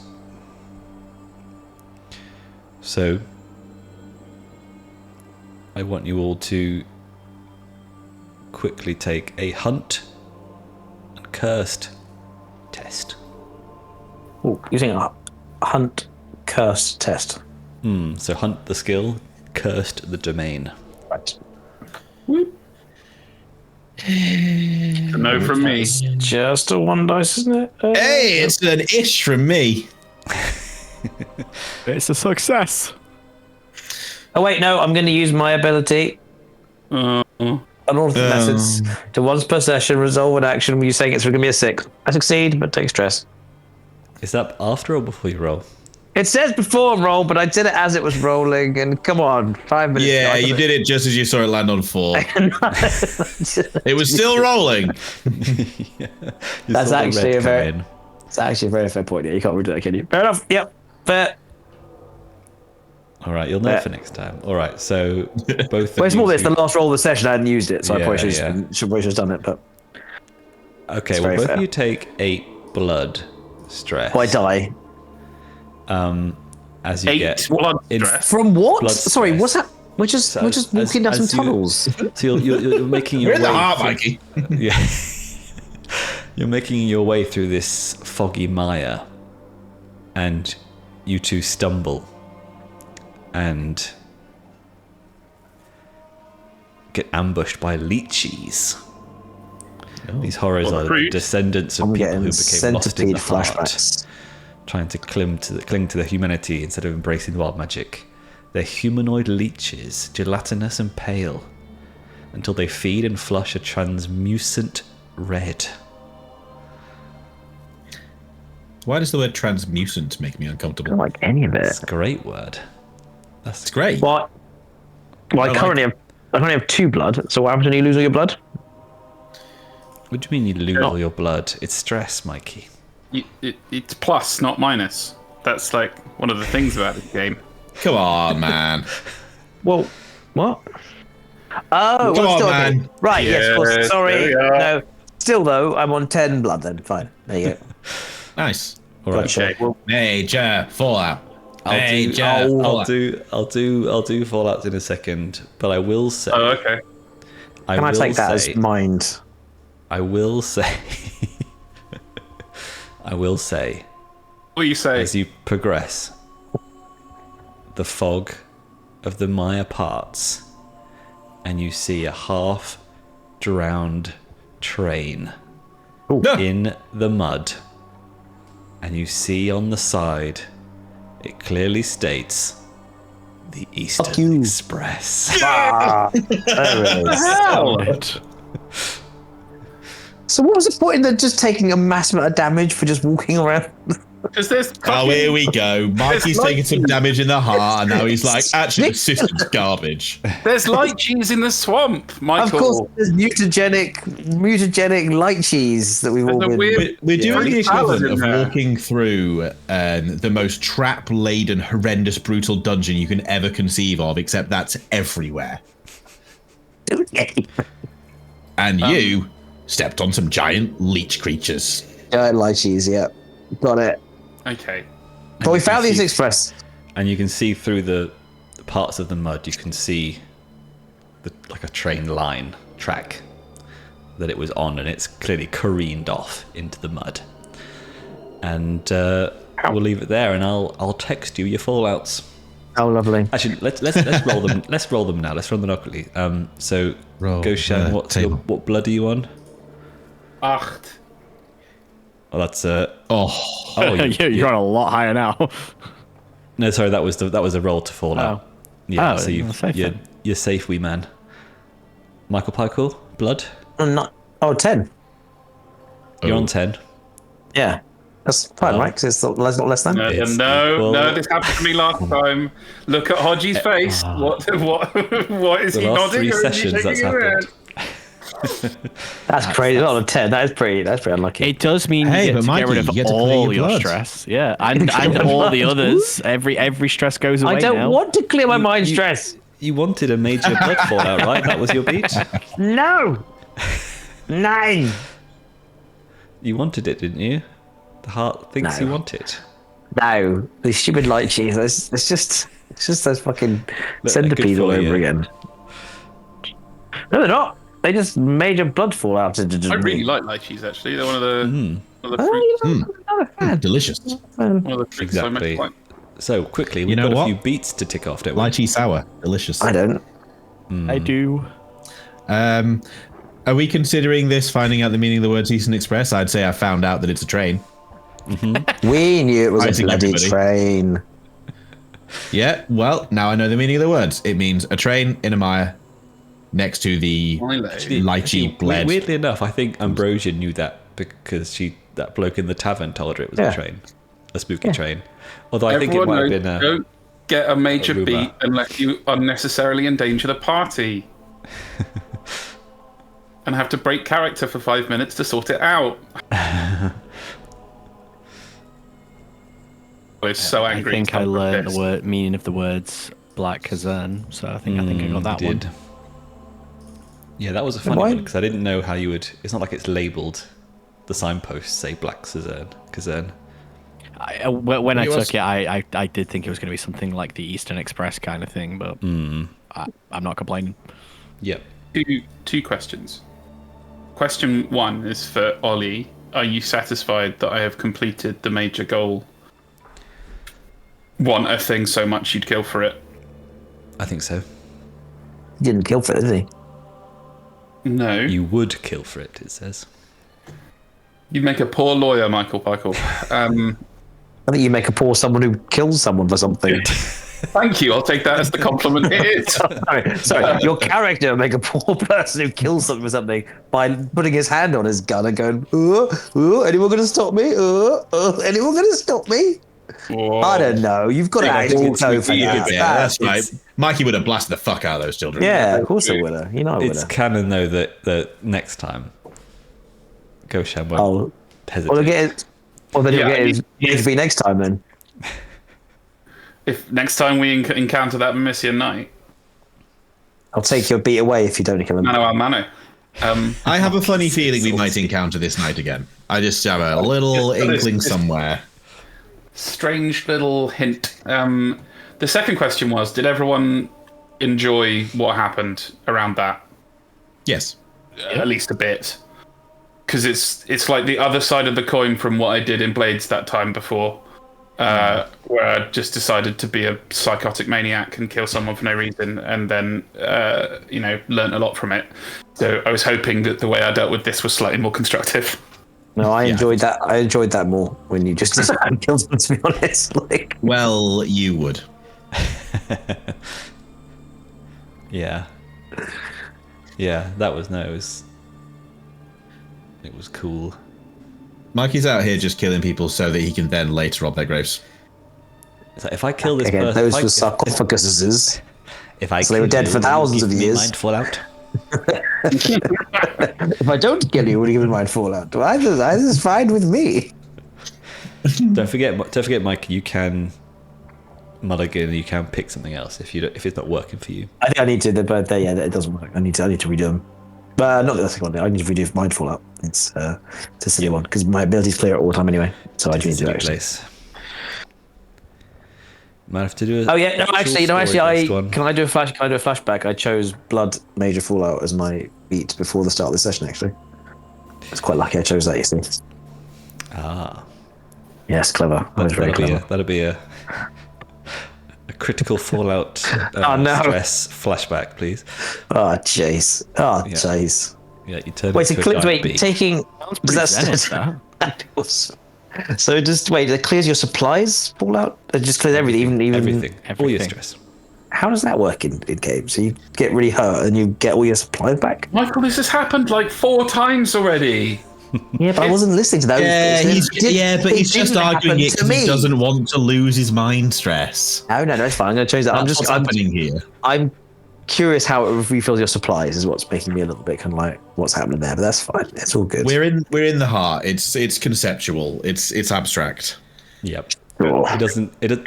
So, I want you all to quickly take a hunt and cursed test. Ooh, using a hunt cursed test. So hunt the skill, cursed the domain. Right. No from me. Just a 1 dice, isn't it? Hey, it's an ish from me. It's a success. Oh wait, no, I'm going to use my ability. Unauthorized methods to once per session resolve an action when you saying it's going to be a 6. I succeed, but take stress. Is that after or before you roll? It says before roll, but I did it as it was rolling, and come on, 5 minutes. Yeah, ago, you did it just as you saw it land on 4. It was still rolling. That's actually a very, it's actually a very fair point. Yeah, you can't redo that, can you? Fair enough. Yep. Fair. All right, you'll know for next time. All right, so both. Well, it's more this. The last roll of the session, I hadn't used it, so I Yeah, probably yeah. should have done it. But Okay, It's well, very both fair. of you take 8 blood stress. I die as you 8 get blood in- stress. from what? Blood Sorry, stress. what's that? We're just walking down some as you- tunnels. So you're making your You're in way. the heart, through- Mikey. Yeah. You're making your way through this foggy mire, and you two stumble and get ambushed by leeches. These horrors Well, are rude. descendants of I'm people who getting became lost in centipede the heart, flashbacks. trying to cling to the humanity instead of embracing the wild magic. They're humanoid leeches, gelatinous and pale, until they feed and flush a translucent red. Why does the word transmutant make me I uncomfortable? don't like any of it. That's a great word. It's great. What? Well, I currently have 2 blood. So what happens when you lose all your blood? What do you mean you lose all your blood? It's stress, Mikey. It's plus, not minus. That's like one of the things about this game. Come on, man. Well, what? Oh, Come well, on, still man. okay. Right, yes, of course. Yes, Sorry. there we are. No. Still, though, I'm on 10 blood then. Fine. There you go. Nice. All right. Gotcha. Well, Major Fallout. Major I'll Fallout. do Fallouts in a second, but I will say. oh, okay. Can I will take that say- as mind? I will say. I will say, What do you say? as you progress, the fog of the mire parts, and you see a half-drowned train in the mud, and you see on the side, it clearly states, the Eastern you. Express. There it is. So what was the point in just taking a massive amount of damage for just walking around? Because there's Oh, here we go. Mikey's taking some damage in the heart, and now he's like, actually, the system's garbage. there's light cheese in the swamp, Michael. Of course, there's mutagenic light cheese that we've all There's a been. weird- We're doing the salad equivalent in of there. walking through the most trap-laden, horrendous, brutal dungeon you can ever conceive of, except that's everywhere. And you stepped on some giant leech creatures. Giant light cheese, yeah. Got it. Okay. But we you can found these see- express. And you can see through the parts of the mud, you can see like a train line track that it was on, and it's clearly careened off into the mud. And we'll leave it there, and I'll text you your fallouts. Oh, lovely. Actually, let's roll them. Let's roll them now. Let's run them quickly. So Roll Goshan, the table. what blood are you on? Acht. Well, that's Oh, You're on a lot higher now. no, sorry, that was a roll to fall out. Yeah, Oh, so you're safe then. you're safe, wee man. Michael Pykel, blood. I'm not. Oh, 10. You're on 10. Yeah. That's fine, right? Because it's not less than. No, It's no, equal. no, this happened to me last time. Look at Hodge's face. What is The he last nodding? 3 or is he sessions shaking that's his head? happened. That's crazy. Not a 10. That's pretty unlucky. It does mean Hey, you but get to Mikey, get rid of you get to clear all your your blood. stress. Yeah, and all the others. Every stress goes away I don't now. want to clear my mind stress. You wanted a major blood fallout, right? That was your beat. No. 9. You wanted it, didn't you? The heart thinks No. you want it. No. These stupid light cheese. It's just those fucking Look, centipedes good all for you. over again. No, they're not. They just major blood fallout. I really like lychees, actually. They're one of the Oh, fruits, you know, Delicious. one of the fruits I Exactly. most like. So, quickly, we've know got what? a few beats to tick off, don't we? Lychee sour. Delicious. I don't. I do. Are we considering this finding out the meaning of the words Eastern Express? I'd say I found out that it's a train. We knew it was I a think bloody everybody. train. Yeah, well, now I know the meaning of the words. It means a train in a mire next to the Milo. lychee bled. Weirdly enough, I think Ambrosia knew that because that bloke in the tavern told her it was Yeah. a train. A spooky train. Although I think it Everyone might have knows, been a... don't get a major rumour. beat unless you unnecessarily endanger the party. And have to break character for 5 minutes to sort it out. I was so I angry. think I I'm learned the pissed. meaning of the words Black Casern, so I think I got that one. Yeah, that was a funny Why- one because I didn't know how you would... It's not like it's labelled. The signposts say Black Casern. When I It was- took it, I did think it was going to be something like the Eastern Express kind of thing, but I'm not complaining. Yep. Two questions. Question 1 is for Olly. Are you satisfied that I have completed the major goal? Want a thing so much you'd kill for it? I think so. He didn't kill for it, did he? No. You would kill for it, it says. You'd make a poor lawyer, Michael Pikel. I think you make a poor someone who kills someone for something. Thank you. I'll take that as the compliment it is. Sorry, your character would make a poor person who kills someone for something by putting his hand on his gun and going, anyone going to stop me? Anyone going to stop me? Whoa. I don't know. You've got to actually know for that. Yeah, that's right. Mikey would have blasted the fuck out of those children. Yeah, of course I would have. You know I would It's have. canon, though, that next time, Goshan won't Oh, hesitate. well, then Yeah, he'll get his be next time then. If next time we encounter that Messian Knight, I'll take your beat away if you don't kill him. mano a mano. I have a funny feeling we might encounter this night again. I just have a little inkling somewhere. Strange little hint. The second question was, did everyone enjoy what happened around that? Yes. At least a bit. Because it's like the other side of the coin from what I did in Blades that time before. Where I just decided to be a psychotic maniac and kill someone for no reason, and then learnt a lot from it. So I was hoping that the way I dealt with this was slightly more constructive. No, I enjoyed that. I enjoyed that more when you just killed him. To be honest, like Well, you would. Yeah. Yeah, that was it was cool. Mikey's out here just killing people so that he can then later rob their graves. It's like, if I kill this again, person, those were sarcophaguses. if I so they were kill dead you, for will you thousands give of me years. mind fallout? If I don't kill you, would you give me mind fallout? Either is fine with me. Don't forget, Mike. You can mulligan. You can pick something else if it's not working for you. I think I need to, but yeah, it doesn't work. I need to redo them. But not the second one. I need to redo mind fallout. It's a silly one because my abilities clear it all the time anyway. So I do need to do it, actually. Place. Might have to do it. Oh yeah, can I do a flashback? I chose Blood Major Fallout as my beat before the start of the session. Actually, it's quite lucky I chose that. You see? Ah, Yes, clever. That was very clever. That'll be a critical fallout no. stress flashback, please. Oh jeez. Oh Yeah. jeez. Yeah, you turn Wait, into so a giant bee. taking. Does that Zenith, that. So just wait. It clears your supplies fallout. It just clears everything. Even everything, all your everything. stress. How does that work in game? So you get really hurt and you get all your supplies back. Michael, this has happened like 4 times already. Yeah, but I wasn't listening to those. Yeah, but he's just didn't arguing happen it to because he me. doesn't want to lose his mind stress. No, it's fine. I'm going to change that. That's what's happening here. I'm curious how it refills your supplies. Is what's making me a little bit kind of like what's happening there. But that's fine. It's all good. We're in the heart. It's conceptual. It's abstract. Yep. Sure.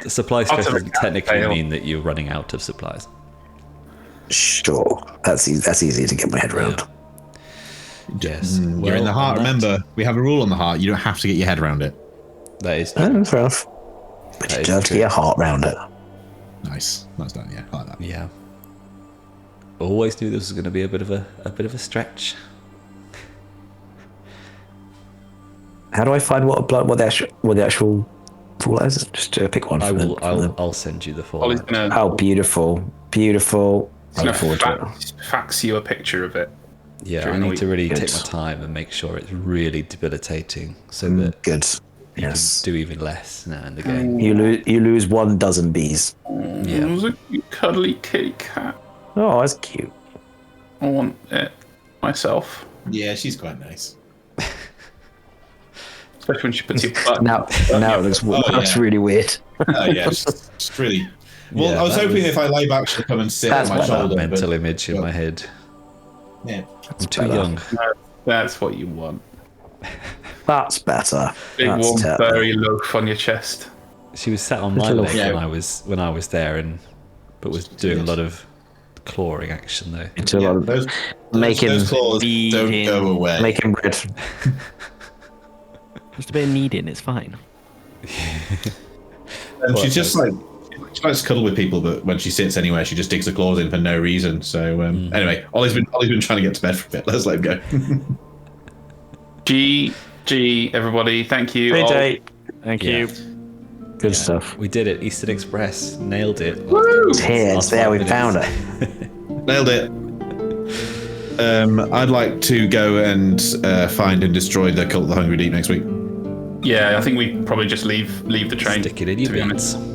Supply stress I'll doesn't technically Kael. mean that you're running out of supplies. Sure. That's easy to get my head around. Yes. You're in the heart. on that- Remember, we have a rule on the heart. You don't have to get your head around it. That is Oh, fair enough. But That you is do have to true. get your heart round it. Nice. That's done. Yeah, I like that. Yeah. Always knew this was going to be a bit of a stretch. How do I find what the actual pool is? Just pick one. I'll send you the Ollie's format. gonna, Oh, beautiful. I look forward to it. fax you a picture of it. Yeah, I during the need to week. really Good. take my time and make sure it's really debilitating, so that Good. you Yes. can do even less now in the game. You lose 12 bees. Yeah. It was a cute, cuddly kitty cat. Oh, that's cute. I want it myself. Yeah, she's quite nice. Especially when she puts your butt. Now it looks that's yeah. really weird. Oh yeah, just really. Well, Yeah, I was that hoping was- if I lay back, she'd come and sit That's on my better. shoulder. Mental but- image in my head. Yeah. I'm too better. young. That's what you want. That's better. Big That's warm terrible. furry loaf on your chest. She was sat on my Little- leg Yeah. when I was there, but was doing a lot of clawing action though. Into a lot of Those making claws don't Eating. go away. making bread. Just a bit of kneading, it's fine. And she's just like she likes to cuddle with people, but when she sits anywhere, she just digs her claws in for no reason. So anyway, Ollie's been trying to get to bed for a bit. Let's let him go. GG, everybody. Thank you. Great all. day. Thank Yeah. you. Good stuff. We did it. Eastern Express nailed it. It's here. It's Last there. 5 We minutes. found it. Nailed it. I'd like to go and find and destroy the Cult of the Hungry Deep next week. Yeah, I think we probably just leave the train. Stick it in your to be honest. bits.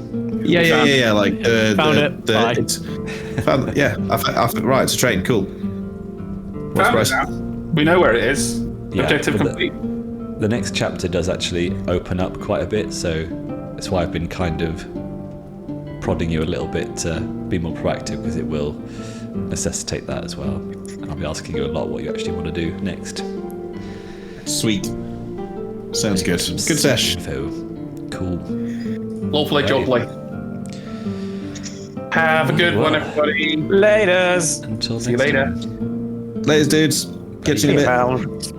Yeah. Like Found it. Bye. Right, it's a train. Cool. What's the Found it price? now. We know where it is. Yeah, Objective but complete. The next chapter does actually open up quite a bit, so that's why I've been kind of prodding you a little bit to be more proactive, because it will necessitate that as well. And I'll be asking you a lot what you actually want to do next. Sweet. Sounds good. Good sesh. Info. Cool. Lawfully Right. jobly. Have a good one, everybody. Laters. Until See you next later. time. Ladies, dudes. Catch you in a bit. Found.